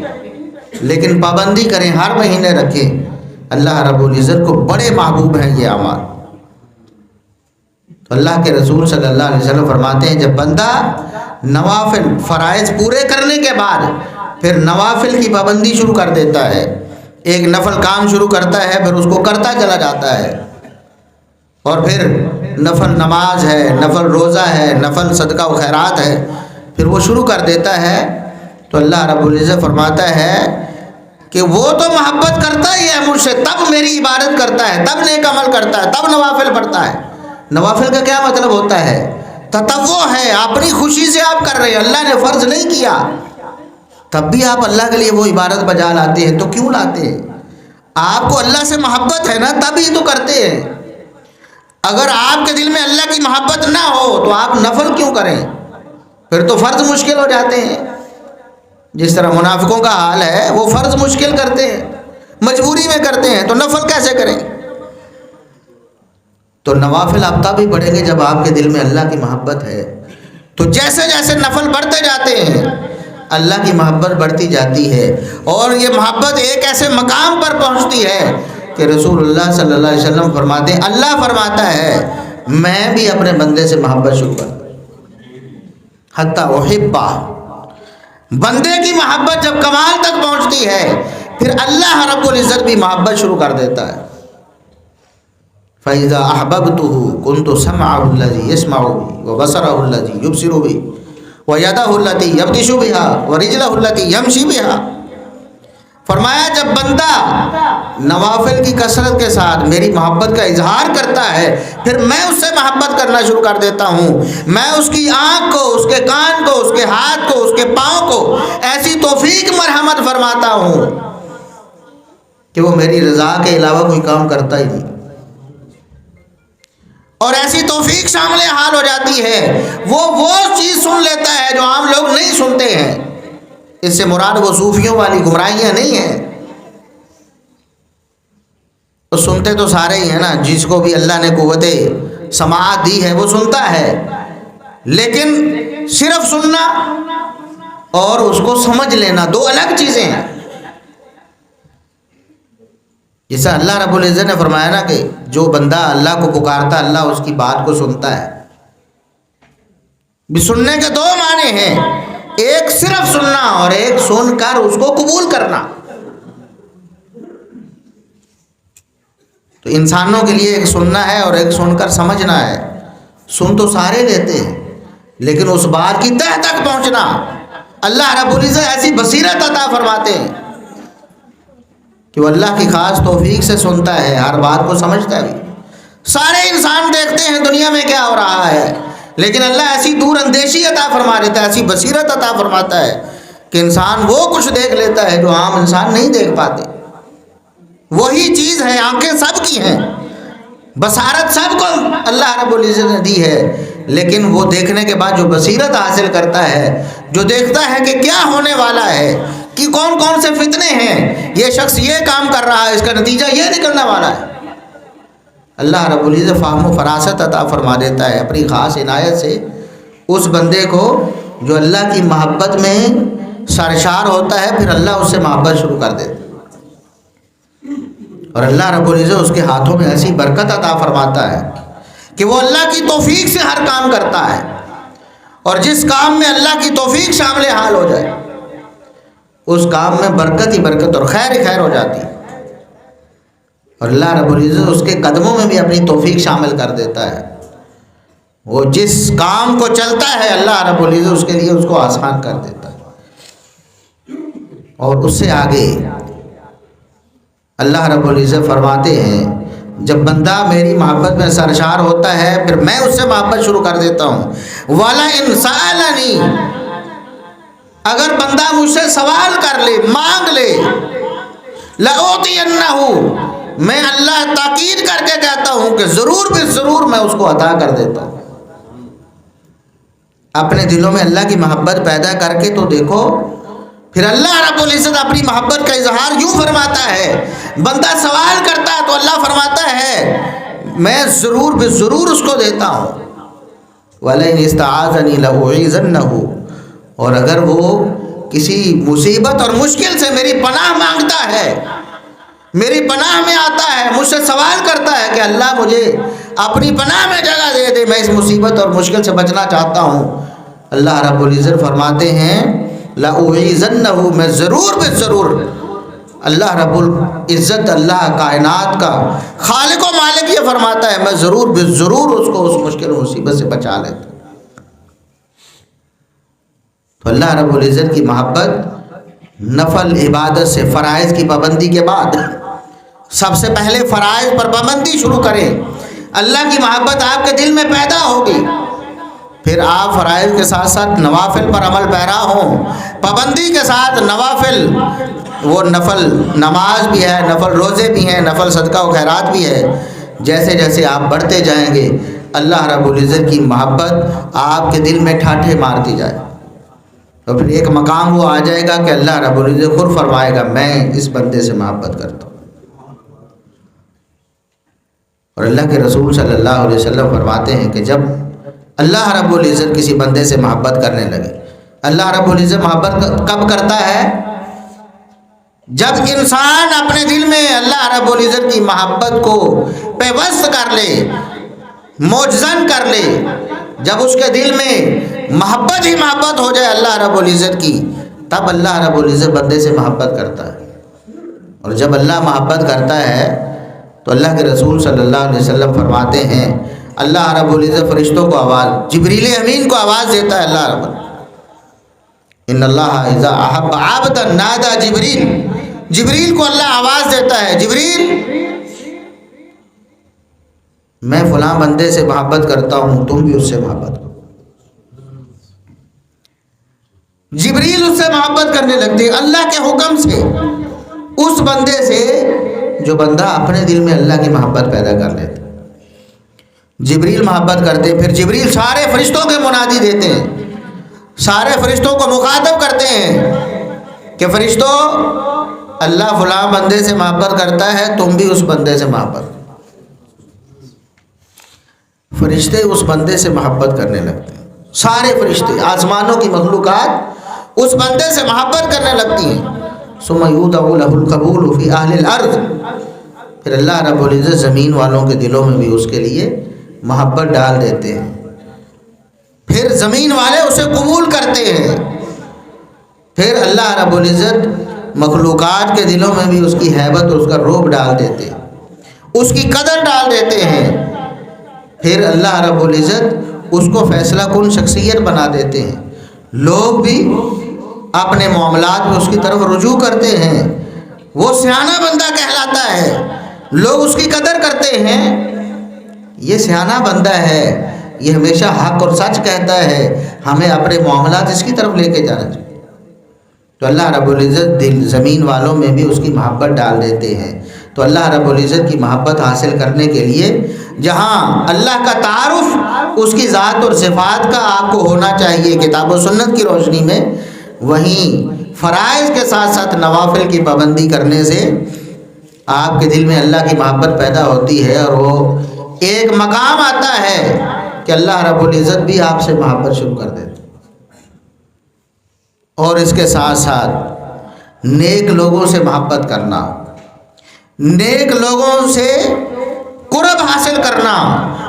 لیکن پابندی کریں، ہر مہینے رکھیں۔ اللہ رب العزت کو بڑے محبوب ہیں یہ اعمال۔ تو اللہ کے رسول صلی اللہ علیہ وسلم فرماتے ہیں جب بندہ نوافل فرائض پورے کرنے کے بعد پھر نوافل کی پابندی شروع کر دیتا ہے، ایک نفل کام شروع کرتا ہے پھر اس کو کرتا چلا جاتا ہے، اور پھر نفل نماز ہے، نفل روزہ ہے، نفل صدقہ و خیرات ہے، پھر وہ شروع کر دیتا ہے، تو اللہ رب العزت فرماتا ہے کہ وہ تو محبت کرتا ہی ہے مجھ سے، تب میری عبادت کرتا ہے، تب نیک عمل کرتا ہے، تب نوافل پڑھتا ہے۔ نوافل کا کیا مطلب ہوتا ہے؟ تطوع ہے، اپنی خوشی سے آپ کر رہے ہیں، اللہ نے فرض نہیں کیا، تب بھی آپ اللہ کے لیے وہ عبادت بجا لاتے ہیں۔ تو کیوں لاتے ہیں؟ آپ کو اللہ سے محبت ہے نا، تبھی تو کرتے ہیں۔ اگر آپ کے دل میں اللہ کی محبت نہ ہو تو آپ نفل کیوں کریں؟ پھر تو فرض مشکل ہو جاتے ہیں، جس طرح منافقوں کا حال ہے، وہ فرض مشکل کرتے ہیں، مجبوری میں کرتے ہیں، تو نفل کیسے کریں؟ تو نوافل آپ تبھی پڑھیں گے جب آپ کے دل میں اللہ کی محبت ہے۔ تو جیسے جیسے نفل بڑھتے جاتے ہیں اللہ کی محبت بڑھتی جاتی ہے، اور یہ محبت ایک ایسے مقام پر پہنچتی ہے کہ رسول اللہ صلی اللہ علیہ وسلم فرماتے ہیں اللہ فرماتا ہے میں بھی اپنے بندے سے محبت شروع کرتا ہوں، حتی احبہ، بندے کی محبت جب کمال تک پہنچتی ہے پھر اللہ رب العزت بھی محبت شروع کر دیتا ہے۔ فَإِذَا أَحْبَبْتُهُ كُنْتُ سَمْعَهُ الَّذِي يَسْمَعُ بِهِ وَبَصَرَهُ الَّذِي يُبْصِرُ بِهِ وَيَدَهُ الَّتِي يَبْطِشُ بِهَا وَرِجْلَهُ الَّتِي يَمْشِي بِهَا۔ فرمایا جب بندہ نوافل کی کثرت کے ساتھ میری محبت کا اظہار کرتا ہے پھر میں اس سے محبت کرنا شروع کر دیتا ہوں، میں اس کی آنکھ کو، اس کے کان کو، اس کے ہاتھ کو، اس کے پاؤں کو ایسی توفیق مرحمت فرماتا ہوں کہ وہ میری رضا کے علاوہ کوئی کام کرتا ہی نہیں، اور ایسی توفیق شامل حال ہو جاتی ہے وہ چیز سن لیتا ہے جو عام لوگ نہیں سنتے ہیں۔ اس سے مراد وہ صوفیوں والی گمراہیاں نہیں ہیں، تو سنتے تو سارے ہی ہیں نا، جس کو بھی اللہ نے قوت سماعت دی ہے وہ سنتا ہے، لیکن صرف سننا اور اس کو سمجھ لینا دو الگ چیزیں ہیں۔ جیسا اللہ رب العزت نے فرمایا نا کہ جو بندہ اللہ کو پکارتا اللہ اس کی بات کو سنتا ہے، بھی سننے کے دو معنی ہیں، ایک صرف سننا اور ایک سن کر اس کو قبول کرنا۔ تو انسانوں کے لیے ایک سننا ہے اور ایک سن کر سمجھنا ہے۔ سن تو سارے لیتے ہیں لیکن اس بات کی تہ تک پہنچنا، اللہ رب العزت ایسی بصیرت عطا فرماتے ہیں کہ وہ اللہ کی خاص توفیق سے سنتا ہے، ہر بات کو سمجھتا ہے۔ سارے انسان دیکھتے ہیں دنیا میں کیا ہو رہا ہے، لیکن اللہ ایسی دور اندیشی عطا فرما دیتا ہے، ایسی بصیرت عطا فرماتا ہے کہ انسان وہ کچھ دیکھ لیتا ہے جو عام انسان نہیں دیکھ پاتے۔ وہی چیز ہے، آنکھیں سب کی ہیں، بصارت سب کو اللہ رب العزت نے دی ہے، لیکن وہ دیکھنے کے بعد جو بصیرت حاصل کرتا ہے، جو دیکھتا ہے کہ کیا ہونے والا ہے، کہ کون کون سے فتنے ہیں، یہ شخص یہ کام کر رہا ہے، اس کا نتیجہ یہ نکلنے والا ہے، اللہ رب العزت فہم و فراست عطا فرما دیتا ہے اپنی خاص عنایت سے اس بندے کو جو اللہ کی محبت میں سرشار ہوتا ہے، پھر اللہ اس سے محبت شروع کر دیتا ہے، اور اللہ رب العزت اس کے ہاتھوں میں ایسی برکت عطا فرماتا ہے کہ وہ اللہ کی توفیق سے ہر کام کرتا ہے، اور جس کام میں اللہ کی توفیق شامل حال ہو جائے اس کام میں برکت ہی برکت اور خیر ہی خیر ہو جاتی ہے، اور اللہ رب العزت اس کے قدموں میں بھی اپنی توفیق شامل کر دیتا ہے۔ وہ جس کام کو چلتا ہے اللہ رب العزت اس کے لیے اس کو آسان کر دیتا ہے، اور اس سے آگے اللہ رب العزت فرماتے ہیں جب بندہ میری محبت میں سرشار ہوتا ہے پھر میں اس سے محبت شروع کر دیتا ہوں۔ وَلَئِنْ سَأَلَنِي، اگر بندہ مجھ سے سوال کر لے، مانگ لے، لَأُعْطِيَنَّهُ، میں اللہ تاکید کر کے کہتا ہوں کہ ضرور بھی ضرور میں اس کو عطا کر دیتا ہوں۔ اپنے دلوں میں اللہ کی محبت پیدا کر کے تو دیکھو، پھر اللہ رب العزت اپنی محبت کا اظہار یوں فرماتا ہے، بندہ سوال کرتا ہے تو اللہ فرماتا ہے میں ضرور بھی ضرور اس کو دیتا ہوں۔ وَلَئِنِ اسْتَعَاذَنِي لَأُعِيذَنَّهُ، اور اگر وہ کسی مصیبت اور مشکل سے میری پناہ مانگتا ہے، میری پناہ میں آتا ہے، مجھ سے سوال کرتا ہے کہ اللہ مجھے اپنی پناہ میں جگہ دے دے، میں اس مصیبت اور مشکل سے بچنا چاہتا ہوں، اللہ رب العزت فرماتے ہیں لَأُعِيذَنَّهُ، میں ضرور بے ضرور، اللہ رب العزت اللہ کائنات کا خالق و مالک یہ فرماتا ہے میں ضرور بے ضرور اس کو اس مشکل و مصیبت سے بچا لیتا ہوں۔ تو اللہ رب العزت کی محبت نفل عبادت سے، فرائض کی پابندی کے بعد سب سے پہلے فرائض پر پابندی شروع کریں، اللہ کی محبت آپ کے دل میں پیدا ہوگی، پھر آپ فرائض کے ساتھ ساتھ نوافل پر عمل پیرا ہوں، پابندی کے ساتھ نوافل، وہ نفل نماز بھی ہے، نفل روزے بھی ہیں، نفل صدقہ و خیرات بھی ہے، جیسے جیسے آپ بڑھتے جائیں گے اللہ رب العزت کی محبت آپ کے دل میں ٹھاٹھے مارتی جائے، تو پھر ایک مقام وہ آ جائے گا کہ اللہ رب العزت خود فرمائے گا میں اس بندے سے محبت کرتا ہوں۔ اور اللہ کے رسول صلی اللہ علیہ وسلم فرماتے ہیں کہ جب اللہ رب العزت کسی بندے سے محبت کرنے لگے، اللہ رب العزت محبت کب کرتا ہے؟ جب انسان اپنے دل میں اللہ رب العزت کی محبت کو پیوست کر لے، موجزن کر لے، جب اس کے دل میں محبت ہی محبت ہو جائے اللہ رب العزت کی، تب اللہ رب العزت بندے سے محبت کرتا ہے۔ اور جب اللہ محبت کرتا ہے تو اللہ کے رسول صلی اللہ علیہ وسلم فرماتے ہیں اللہ رب العزت فرشتوں کو آواز، جبریل امین کو آواز دیتا ہے اللہ رب العزت، ان اللہ اذا احب عبدا نادى جبریل، جبریل کو اللہ آواز دیتا ہے، جبریل میں فلاں بندے سے محبت کرتا ہوں، تم بھی اس سے محبت کرو۔ جبریل اس سے محبت کرنے لگتے اللہ کے حکم سے، اس بندے سے جو بندہ اپنے دل میں اللہ کی محبت پیدا کر لیتا۔ جبریل محبت کرتے، پھر جبریل سارے فرشتوں کے منادی دیتے ہیں، سارے فرشتوں کو مخاطب کرتے ہیں کہ فرشتوں، اللہ فلاں بندے سے محبت کرتا ہے، تم بھی اس بندے سے محبت کرو۔ فرشتے اس بندے سے محبت کرنے لگتے ہیں، سارے فرشتے، آسمانوں کی مخلوقات اس بندے سے محبت کرنے لگتی ہیں۔ ثم یودع لہ القبول فی اہل الارض، پھر اللہ رب العزت زمین والوں کے دلوں میں بھی اس کے لیے محبت ڈال دیتے ہیں، پھر زمین والے اسے قبول کرتے ہیں، پھر اللہ رب العزت مخلوقات کے دلوں میں بھی اس کی ہیبت اور اس کا رعب ڈال دیتے ہیں، اس کی قدر ڈال دیتے ہیں، پھر اللہ رب العزت اس کو فیصلہ کن شخصیت بنا دیتے ہیں، لوگ بھی اپنے معاملات میں اس کی طرف رجوع کرتے ہیں، وہ سیانہ بندہ کہلاتا ہے، لوگ اس کی قدر کرتے ہیں، یہ سیانہ بندہ ہے، یہ ہمیشہ حق اور سچ کہتا ہے، ہمیں اپنے معاملات اس کی طرف لے کے جانا چاہیے۔ تو اللہ رب العزت دل زمین والوں میں بھی اس کی محبت ڈال دیتے ہیں۔ تو اللہ رب العزت کی محبت حاصل کرنے کے لیے جہاں اللہ کا تعارف اس کی ذات اور صفات کا آپ کو ہونا چاہیے کتاب و سنت کی روشنی میں، وہیں فرائض کے ساتھ ساتھ نوافل کی پابندی کرنے سے آپ کے دل میں اللہ کی محبت پیدا ہوتی ہے، اور وہ ایک مقام آتا ہے کہ اللہ رب العزت بھی آپ سے محبت شروع کر دیتے۔ اور اس کے ساتھ ساتھ نیک لوگوں سے محبت کرنا، نیک لوگوں سے قرب حاصل کرنا،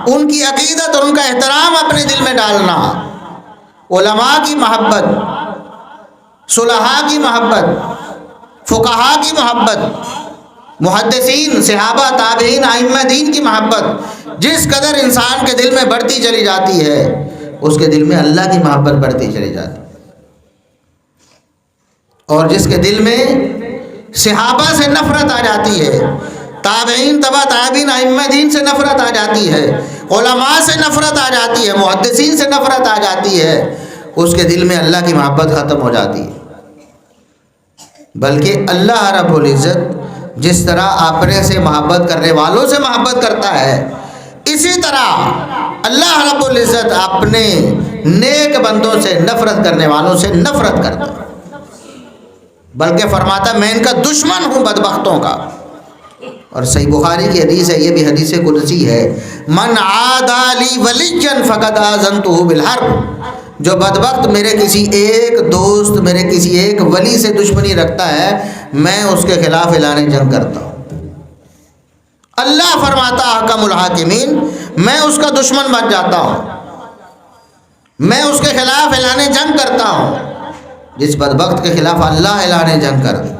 ان کی عقیدت اور ان کا احترام اپنے دل میں ڈالنا، علماء کی محبت، صلحاء کی محبت، فقہاء کی محبت، محدثین، صحابہ، تابعین، ائمہ دین کی محبت جس قدر انسان کے دل میں بڑھتی چلی جاتی ہے، اس کے دل میں اللہ کی محبت بڑھتی چلی جاتی ہے، اور جس کے دل میں صحابہ سے نفرت آ جاتی ہے، تابعین، تبع تابعین، ائمہ دین سے نفرت آ جاتی ہے، علماء سے نفرت آ جاتی ہے، محدثین سے نفرت آ جاتی ہے، اس کے دل میں اللہ کی محبت ختم ہو جاتی ہے۔ بلکہ اللہ رب العزت جس طرح اپنے سے محبت کرنے والوں سے محبت کرتا ہے، اسی طرح اللہ رب العزت اپنے نیک بندوں سے نفرت کرنے والوں سے نفرت کرتا ہے، بلکہ فرماتا میں ان کا دشمن ہوں بدبختوں کا۔ اور صحیح بخاری کی حدیث ہے، یہ بھی حدیث قدسی ہے، من عادی لی ولیا فقد آذنتہ بالحرب، جو بدبخت میرے کسی ایک دوست، میرے کسی ایک ولی سے دشمنی رکھتا ہے، میں اس کے خلاف اعلان جنگ کرتا ہوں۔ اللہ فرماتا حکم الحاکمین، میں اس کا دشمن بن جاتا ہوں، میں اس کے خلاف اعلان جنگ کرتا ہوں۔ جس بدبخت کے خلاف اللہ اعلان جنگ کر دے،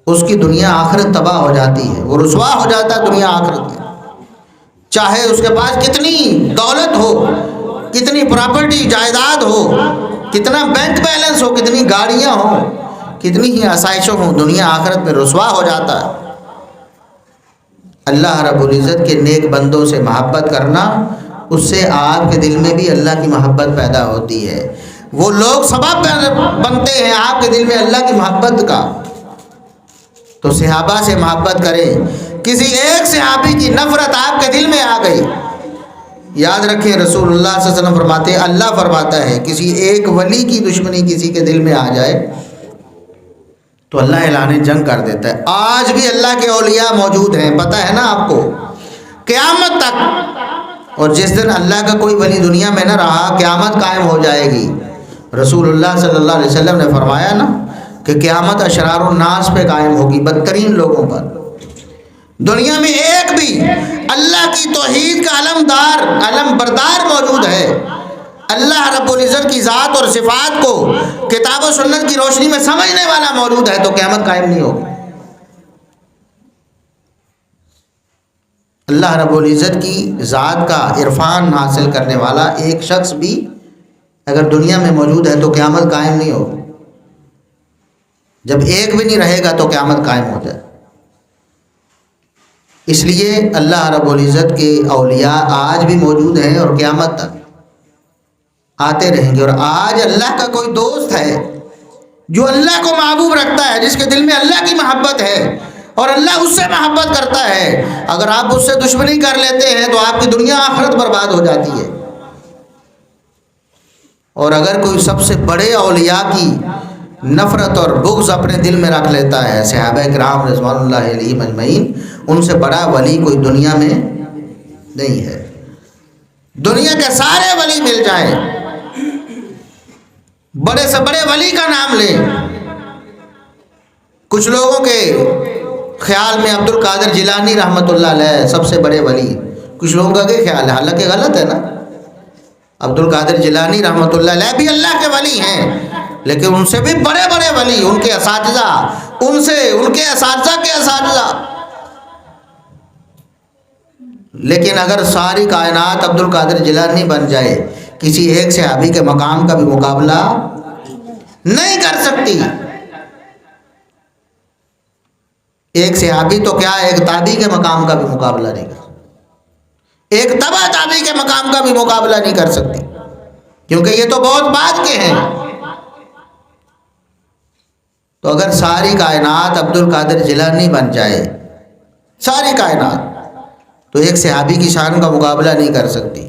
اس کی دنیا آخرت تباہ ہو جاتی ہے، وہ رسوا ہو جاتا ہے دنیا آخرت میں، چاہے اس کے پاس کتنی دولت ہو، کتنی پراپرٹی جائیداد ہو، کتنا بینک بیلنس ہو، کتنی گاڑیاں ہوں، کتنی ہی آسائشیں ہوں، دنیا آخرت میں رسوا ہو جاتا ہے۔ اللہ رب العزت کے نیک بندوں سے محبت کرنا، اس سے آپ کے دل میں بھی اللہ کی محبت پیدا ہوتی ہے، وہ لوگ سبب بنتے ہیں آپ کے دل میں اللہ کی محبت کا۔ تو صحابہ سے محبت کریں، کسی ایک صحابی کی نفرت آپ کے دل میں آ گئی، یاد رکھیں رسول اللہ صلی اللہ علیہ وسلم فرماتے ہیں، اللہ فرماتا ہے کسی ایک ولی کی دشمنی کسی کے دل میں آ جائے تو اللہ اعلان جنگ کر دیتا ہے۔ آج بھی اللہ کے اولیاء موجود ہیں، پتہ ہے نا آپ کو، قیامت تک، اور جس دن اللہ کا کوئی ولی دنیا میں نہ رہا، قیامت قائم ہو جائے گی۔ رسول اللہ صلی اللہ علیہ وسلم نے فرمایا نا کہ قیامت اشرار الناس پہ قائم ہوگی، بدترین لوگوں پر۔ دنیا میں ایک بھی اللہ کی توحید کا علم بردار موجود ہے، اللہ رب العزت کی ذات اور صفات کو کتاب و سنت کی روشنی میں سمجھنے والا موجود ہے، تو قیامت قائم نہیں ہوگی۔ اللہ رب العزت کی ذات کا عرفان حاصل کرنے والا ایک شخص بھی اگر دنیا میں موجود ہے تو قیامت قائم نہیں ہوگی۔ جب ایک بھی نہیں رہے گا تو قیامت قائم ہو جائے۔ اس لیے اللہ رب العزت کے اولیاء آج بھی موجود ہیں اور قیامت تک آتے رہیں گے۔ اور آج اللہ کا کوئی دوست ہے جو اللہ کو محبوب رکھتا ہے، جس کے دل میں اللہ کی محبت ہے اور اللہ اس سے محبت کرتا ہے، اگر آپ اس سے دشمنی کر لیتے ہیں تو آپ کی دنیا آخرت برباد ہو جاتی ہے۔ اور اگر کوئی سب سے بڑے اولیاء کی نفرت اور بغض اپنے دل میں رکھ لیتا ہے، صحابہ کرام رضوان اللہ علیہم اجمعین، ان سے بڑا ولی کوئی دنیا میں نہیں ہے۔ دنیا کے سارے ولی مل جائیں، بڑے سے بڑے ولی کا نام لیں، کچھ لوگوں کے خیال میں عبد القادر جیلانی رحمۃ اللہ علیہ سب سے بڑے ولی، کچھ لوگوں کا کیا خیال ہے؟ حالانکہ غلط ہے نا۔ عبد القادر جیلانی رحمۃ اللہ علیہ بھی اللہ کے ولی ہیں، لیکن ان سے بھی بڑے بڑے ولی، ان کے اساتذہ، ان کے اساتذہ کے اساتذہ۔ لیکن اگر ساری کائنات عبد القادر جیلانی بن جائے، کسی ایک صحابی کے مقام کا بھی مقابلہ نہیں کر سکتی۔ ایک صحابی تو کیا، ایک تابعی کے مقام کا بھی مقابلہ نہیں کر سکتی، ایک تبع تابعی کے مقام کا بھی مقابلہ نہیں کر سکتی، کیونکہ یہ تو بہت بعد کے ہیں۔ تو اگر ساری کائنات عبد القادر جیلانی بن جائے، ساری کائنات، تو ایک صحابی کی شان کا مقابلہ نہیں کر سکتی۔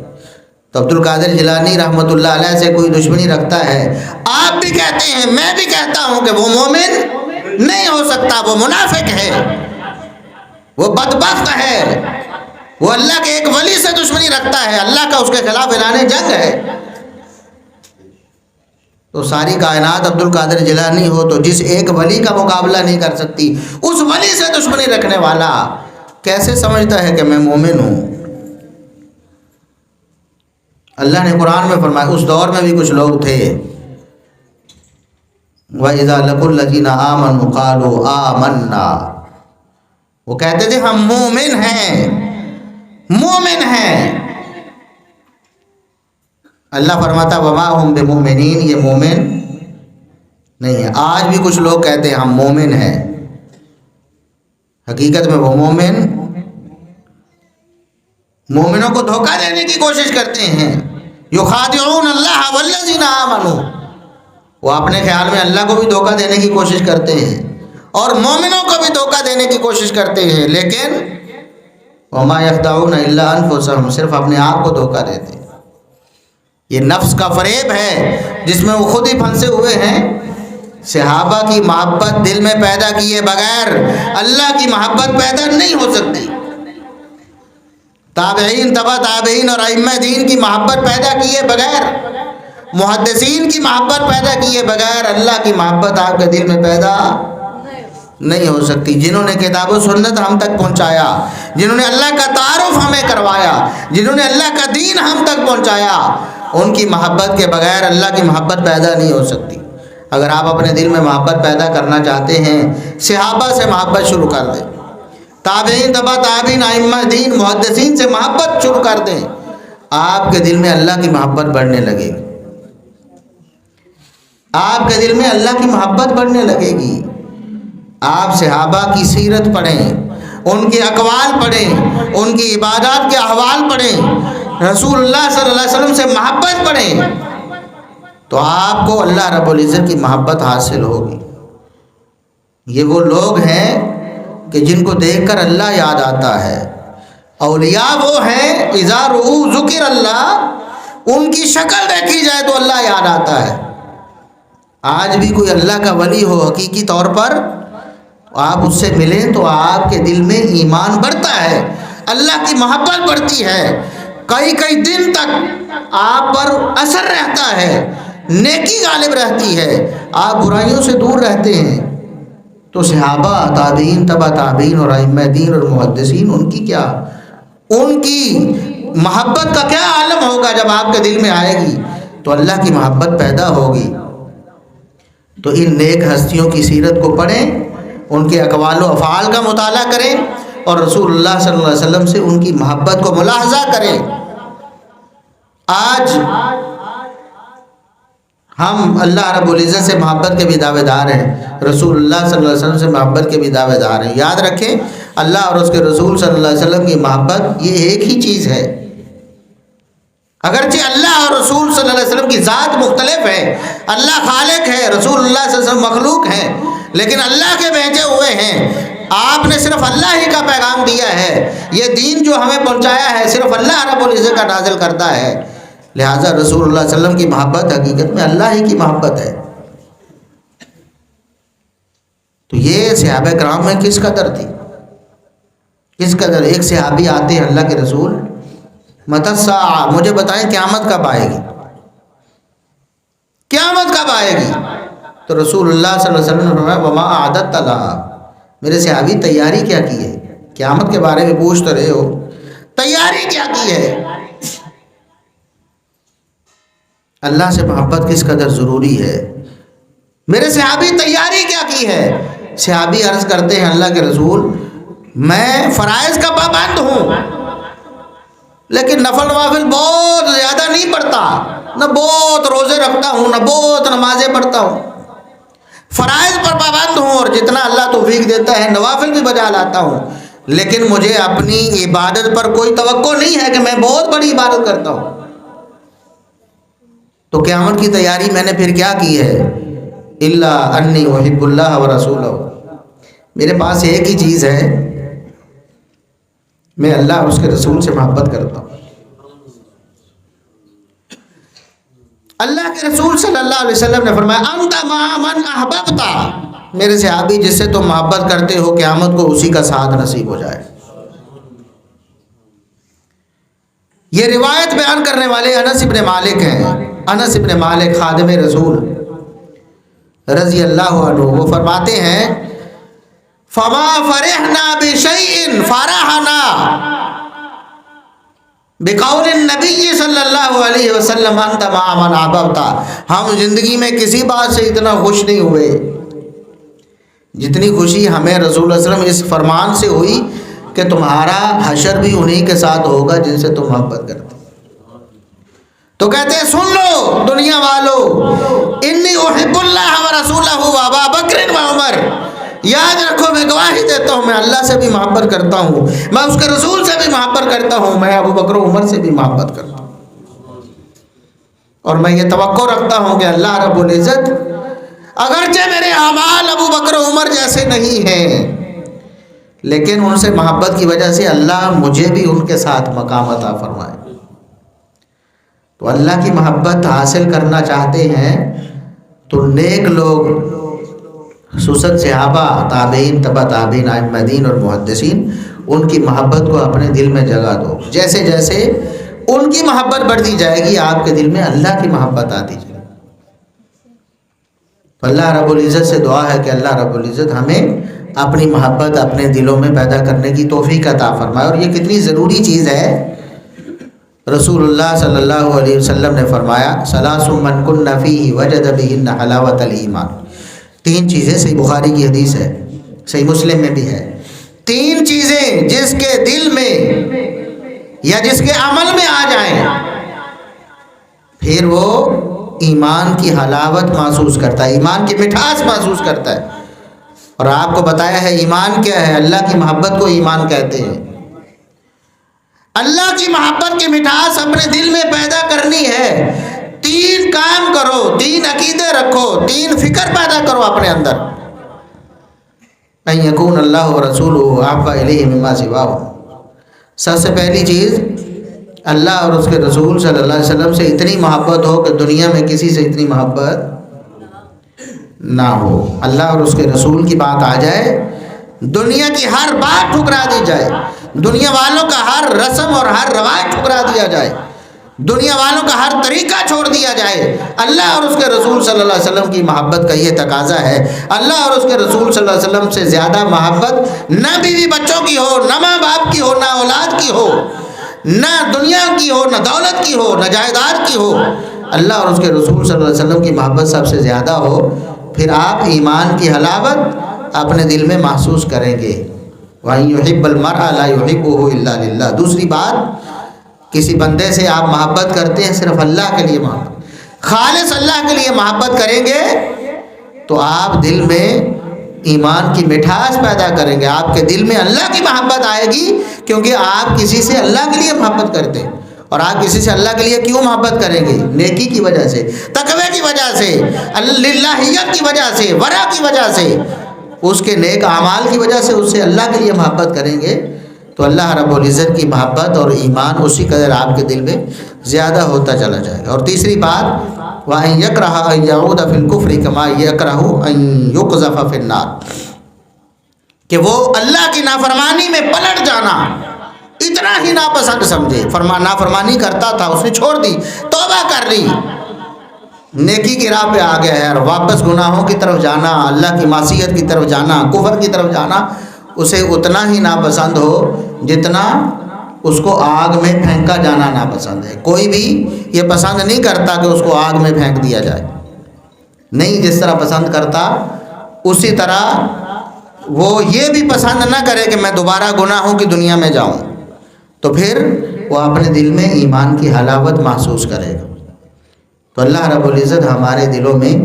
تو عبد القادر جیلانی رحمۃ اللہ علیہ سے کوئی دشمنی رکھتا ہے، آپ بھی کہتے ہیں، میں بھی کہتا ہوں کہ وہ مومن نہیں ہو سکتا، وہ منافق ہے، وہ بدبخت ہے، وہ اللہ کے ایک ولی سے دشمنی رکھتا ہے، اللہ کا اس کے خلاف اعلان جنگ ہے۔ تو ساری کائنات عبد القادر جیلانی ہو تو جس ایک ولی کا مقابلہ نہیں کر سکتی، اس ولی سے دشمنی رکھنے والا کیسے سمجھتا ہے کہ میں مومن ہوں؟ اللہ نے قرآن میں فرمایا، اس دور میں بھی کچھ لوگ تھے، وَإِذَا لَقُوا الَّذِينَ آمَنُوا قَالُوا آمَنَّا، وہ کہتے تھے ہم مومن ہیں، مومن ہیں۔ اللہ فرماتا وَمَا هُمْ بِمُؤْمِنِينَ، یہ مومن نہیں ہے۔ آج بھی کچھ لوگ کہتے ہیں ہم مومن ہیں، حقیقت میں وہ مومنوں کو دھوکہ دینے کی کوشش کرتے ہیں۔ یخادعون اللہ والذین آمنوا، وہ اپنے خیال میں اللہ کو بھی دھوکہ دینے کی کوشش کرتے ہیں اور مومنوں کو بھی دھوکہ دینے کی کوشش کرتے ہیں، لیکن وما یخدعون الا انفسهم، صرف اپنے آپ کو دھوکہ دیتے ہیں۔ یہ نفس کا فریب ہے جس میں وہ خود ہی پھنسے ہوئے ہیں۔ صحابہ کی محبت دل میں پیدا کیے بغیر اللہ کی محبت پیدا نہیں ہو سکتی۔ تابعین، تبع تابعین اور ائمہ دین کی محبت پیدا کیے بغیر، محدثین کی محبت پیدا کیے بغیر اللہ کی محبت آپ کے دل میں پیدا نہیں ہو سکتی۔ جنہوں نے کتاب و سنت ہم تک پہنچایا، جنہوں نے اللہ کا تعارف ہمیں کروایا، جنہوں نے اللہ کا دین ہم تک پہنچایا، ان کی محبت کے بغیر اللہ کی محبت پیدا نہیں ہو سکتی۔ اگر آپ اپنے دل میں محبت پیدا کرنا چاہتے ہیں، صحابہ سے محبت شروع کر دیں، تابعین، تبع تابعین، ائمہ دین، محدثین سے محبت شروع کر دیں، آپ کے دل میں اللہ کی محبت بڑھنے لگے گی، آپ کے دل میں اللہ کی محبت بڑھنے لگے گی۔ آپ صحابہ کی سیرت پڑھیں، ان کے اقوال پڑھیں، ان کی عبادات کے احوال پڑھیں، رسول اللہ صلی اللہ علیہ وسلم سے محبت پڑھیں، تو آپ کو اللہ رب العزت کی محبت حاصل ہوگی۔ یہ وہ لوگ ہیں کہ جن کو دیکھ کر اللہ یاد آتا ہے۔ اولیاء وہ ہیں اذا رؤوا ذکر اللہ، ان کی شکل دیکھی جائے تو اللہ یاد آتا ہے۔ آج بھی کوئی اللہ کا ولی ہو حقیقی طور پر، آپ اس سے ملیں تو آپ کے دل میں ایمان بڑھتا ہے، اللہ کی محبت بڑھتی ہے، کئی دن تک آپ پر اثر رہتا ہے، نیکی غالب رہتی ہے، آپ برائیوں سے دور رہتے ہیں۔ تو صحابہ، تابعین، تبع تابعین اور ائمہ دین اور محدثین، ان کی محبت کا کیا عالم ہوگا جب آپ کے دل میں آئے گی تو اللہ کی محبت پیدا ہوگی۔ تو ان نیک ہستیوں کی سیرت کو پڑھیں، ان کے اقوال و افعال کا مطالعہ کریں اور رسول اللہ صلی اللہ علیہ وسلم سے ان کی محبت کو ملاحظہ کریں۔ آج ہم اللہ رب العزت سے محبت کے بھی دعوے دار ہیں، رسول اللہ صلی اللہ علیہ وسلم سے محبت کے بھی دعوے دار ہیں۔ یاد رکھیں اللہ اور اس کے رسول صلی اللہ علیہ وسلم کی محبت یہ ایک ہی چیز ہے۔ اگرچہ اللہ اور رسول صلی اللہ علیہ وسلم کی ذات مختلف ہے، اللہ خالق ہے، رسول اللہ صلی اللہ علیہ وسلم مخلوق ہے، لیکن اللہ کے بھیجے ہوئے ہیں۔ آپ نے صرف اللہ ہی کا پیغام دیا ہے، یہ دین جو ہمیں پہنچایا ہے صرف اللہ رب العزت کا نازل کرتا ہے، لہٰذا رسول اللہ صلی اللہ علیہ وسلم کی محبت حقیقت میں اللہ ہی کی محبت ہے۔ تو یہ صحابہ کرام میں کس قدر تھی، کس قدر۔ ایک صحابی آتے ہیں اللہ کے رسول، متی الساعہ، مجھے بتائیں قیامت کب آئے گی، قیامت کب آئے گی؟ تو رسول اللہ صلی اللہ علیہ وسلم نے فرمایا وما اعددت لها، میرے صحابی تیاری کیا کی ہے؟ قیامت کے بارے میں پوچھ تو رہے ہو، تیاری کیا کی ہے؟ اللہ سے محبت کس قدر ضروری ہے، میرے صحابی تیاری کیا کی ہے؟ صحابی عرض کرتے ہیں اللہ کے رسول میں فرائض کا پابند ہوں، لیکن نفل نوافل بہت زیادہ نہیں پڑھتا، نہ بہت روزے رکھتا ہوں، نہ بہت نمازیں پڑھتا ہوں، فرائض پر پابند ہوں اور جتنا اللہ توفیق دیتا ہے نوافل بھی بجا لاتا ہوں، لیکن مجھے اپنی عبادت پر کوئی توقع نہیں ہے کہ میں بہت بڑی عبادت کرتا ہوں۔ تو قیامت کی تیاری میں نے پھر کیا کی ہے؟ الا انی احب اللہ ورسولہ، میرے پاس ایک ہی چیز ہے، میں اللہ اور اس کے رسول سے محبت کرتا ہوں۔ اللہ کے رسول صلی اللہ علیہ وسلم نے فرمایا انت مع من احببت، میرے صحابی جس سے تم محبت کرتے ہو قیامت کو اسی کا ساتھ نصیب ہو جائے۔ یہ روایت بیان کرنے والے انس بن مالک ہیں، انس بن مالک خادم رسول رضی اللہ عنہ، وہ فرماتے ہیں فما فرحنا بشیء فرحنا بقول النبی صلی اللہ علیہ وسلم انت مع من احببت، ہم زندگی میں کسی بات سے اتنا خوش نہیں ہوئے جتنی خوشی ہمیں رسول اللہ صلی اللہ علیہ وسلم اس فرمان سے ہوئی کہ تمہارا حشر بھی انہی کے ساتھ ہوگا جن سے تم محبت کرتے۔ تو کہتے ہیں سن لو دنیا والو، انی احب اللہ ورسولہ وابا بکر وعمر، یاد رکھو میں گواہی دیتا ہوں میں اللہ سے بھی محبت کرتا ہوں، میں اس کے رسول سے بھی محبت کرتا ہوں، میں ابو بکر و عمر سے بھی محبت کرتا ہوں، اور میں یہ توقع رکھتا ہوں کہ اللہ رب العزت اگرچہ میرے اعمال ابو بکر و عمر جیسے نہیں ہیں لیکن ان سے محبت کی وجہ سے اللہ مجھے بھی ان کے ساتھ مقام عطا فرمائے۔ تو اللہ کی محبت حاصل کرنا چاہتے ہیں تو نیک لوگ خصوصاً صحابہ، تابعین، تبع تابعین، ائمہ دین اور محدثین، ان کی محبت کو اپنے دل میں جگہ دو، جیسے جیسے ان کی محبت بڑھتی جائے گی آپ کے دل میں اللہ کی محبت آتی جائے گی۔ تو اللہ رب العزت سے دعا ہے کہ اللہ رب العزت ہمیں اپنی محبت اپنے دلوں میں پیدا کرنے کی توفیق عطا فرمائے، اور یہ کتنی ضروری چیز ہے۔ رسول اللہ صلی اللہ علیہ وسلم نے فرمایا ثلاث من کن فیہ وجد بہن حلاوت الایمان، تین چیزیں، صحیح بخاری کی حدیث ہے، صحیح مسلم میں بھی ہے، تین چیزیں جس کے دل میں یا جس کے عمل میں آ جائیں پھر وہ ایمان کی حلاوت محسوس کرتا ہے، ایمان کی مٹھاس محسوس کرتا ہے۔ اور آپ کو بتایا ہے ایمان کیا ہے، اللہ کی محبت کو ایمان کہتے ہیں۔ اللہ کی محبت کی مٹھاس اپنے دل میں پیدا کرنی ہے، تین کام کرو، تین عقیدے رکھو، تین فکر پیدا کرو اپنے اندر۔ ان یکون اللہ ورسولہ احب الیہ مما سواہ، سب سے پہلی چیز اللہ اور اس کے رسول صلی اللہ علیہ وسلم سے اتنی محبت ہو کہ دنیا میں کسی سے اتنی محبت نہ ہو۔ اللہ اور اس کے رسول کی بات آ جائے، دنیا کی ہر بات ٹھکرا دی جائے، دنیا والوں کا ہر رسم اور ہر رواج ٹھکرا دیا جائے، دنیا والوں کا ہر طریقہ چھوڑ دیا جائے۔ اللہ اور اس کے رسول صلی اللہ علیہ وسلم کی محبت کا یہ تقاضا ہے۔ اللہ اور اس کے رسول صلی اللہ علیہ وسلم سے زیادہ محبت نہ بیوی بچوں کی ہو، نہ ماں باپ کی ہو، نہ اولاد کی ہو، نہ دنیا کی ہو، نہ دولت کی ہو، نہ جائیداد کی ہو۔ اللہ اور اس کے رسول صلی اللہ علیہ وسلم کی محبت سب سے زیادہ ہو، پھر آپ ایمان کی حلاوت اپنے دل میں محسوس کریں گے۔ وَإِن يُحِبَّ الْمَرْءَ لَا يُحِبُّهُ إِلَّا لِلَّهِ، دوسری بات، کسی بندے سے آپ محبت کرتے ہیں صرف اللہ کے لیے محبت، خالص اللہ کے لیے محبت کریں گے تو آپ دل میں ایمان کی مٹھاس پیدا کریں گے، آپ کے دل میں اللہ کی محبت آئے گی، کیونکہ آپ کسی سے اللہ کے لیے محبت کرتے ہیں۔ اور آپ کسی سے اللہ کے لیے کیوں محبت کریں گے؟ نیکی کی وجہ سے، تقوی کی وجہ سے، للہیت کی وجہ سے، ورع کی وجہ سے، اس کے نیک اعمال کی وجہ سے اس سے اللہ کے لیے محبت کریں گے تو اللہ رب العزت کی محبت اور ایمان اسی قدر آپ کے دل میں زیادہ ہوتا چلا جائے گا۔ اور تیسری بات، وَأَن يَكْرَهَ أَن يَعُودَ فِي الْكُفْرِ كَمَا يَكْرَهُ أَن يُقْذَفَ فِي النَّارِ، کہ وہ اللہ کی نافرمانی میں پلٹ جانا اتنا ہی ناپسند سمجھے۔ نافرمانی کرتا تھا، اس نے چھوڑ دی، توبہ کر لی، نیکی کی راہ پہ آ گیا ہے، اور واپس گناہوں کی طرف جانا، اللہ کی معصیت کی طرف جانا، کفر کی طرف جانا اسے اتنا ہی ناپسند ہو جتنا اس کو آگ میں پھینکا جانا ناپسند ہے۔ کوئی بھی یہ پسند نہیں کرتا کہ اس کو آگ میں پھینک دیا جائے، نہیں، جس طرح پسند کرتا اسی طرح وہ یہ بھی پسند نہ کرے کہ میں دوبارہ گناہوں کی دنیا میں جاؤں، تو پھر وہ اپنے دل میں ایمان کی حلاوت محسوس کرے گا۔ تو اللہ رب العزت ہمارے دلوں میں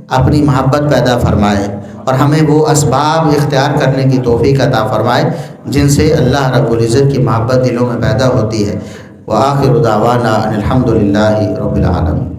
اپنی محبت پیدا فرمائے اور ہمیں وہ اسباب اختیار کرنے کی توفیق عطا فرمائے جن سے اللہ رب العزت کی محبت دلوں میں پیدا ہوتی ہے۔ وآخر دعوانا ان الحمد للہ رب العالمین۔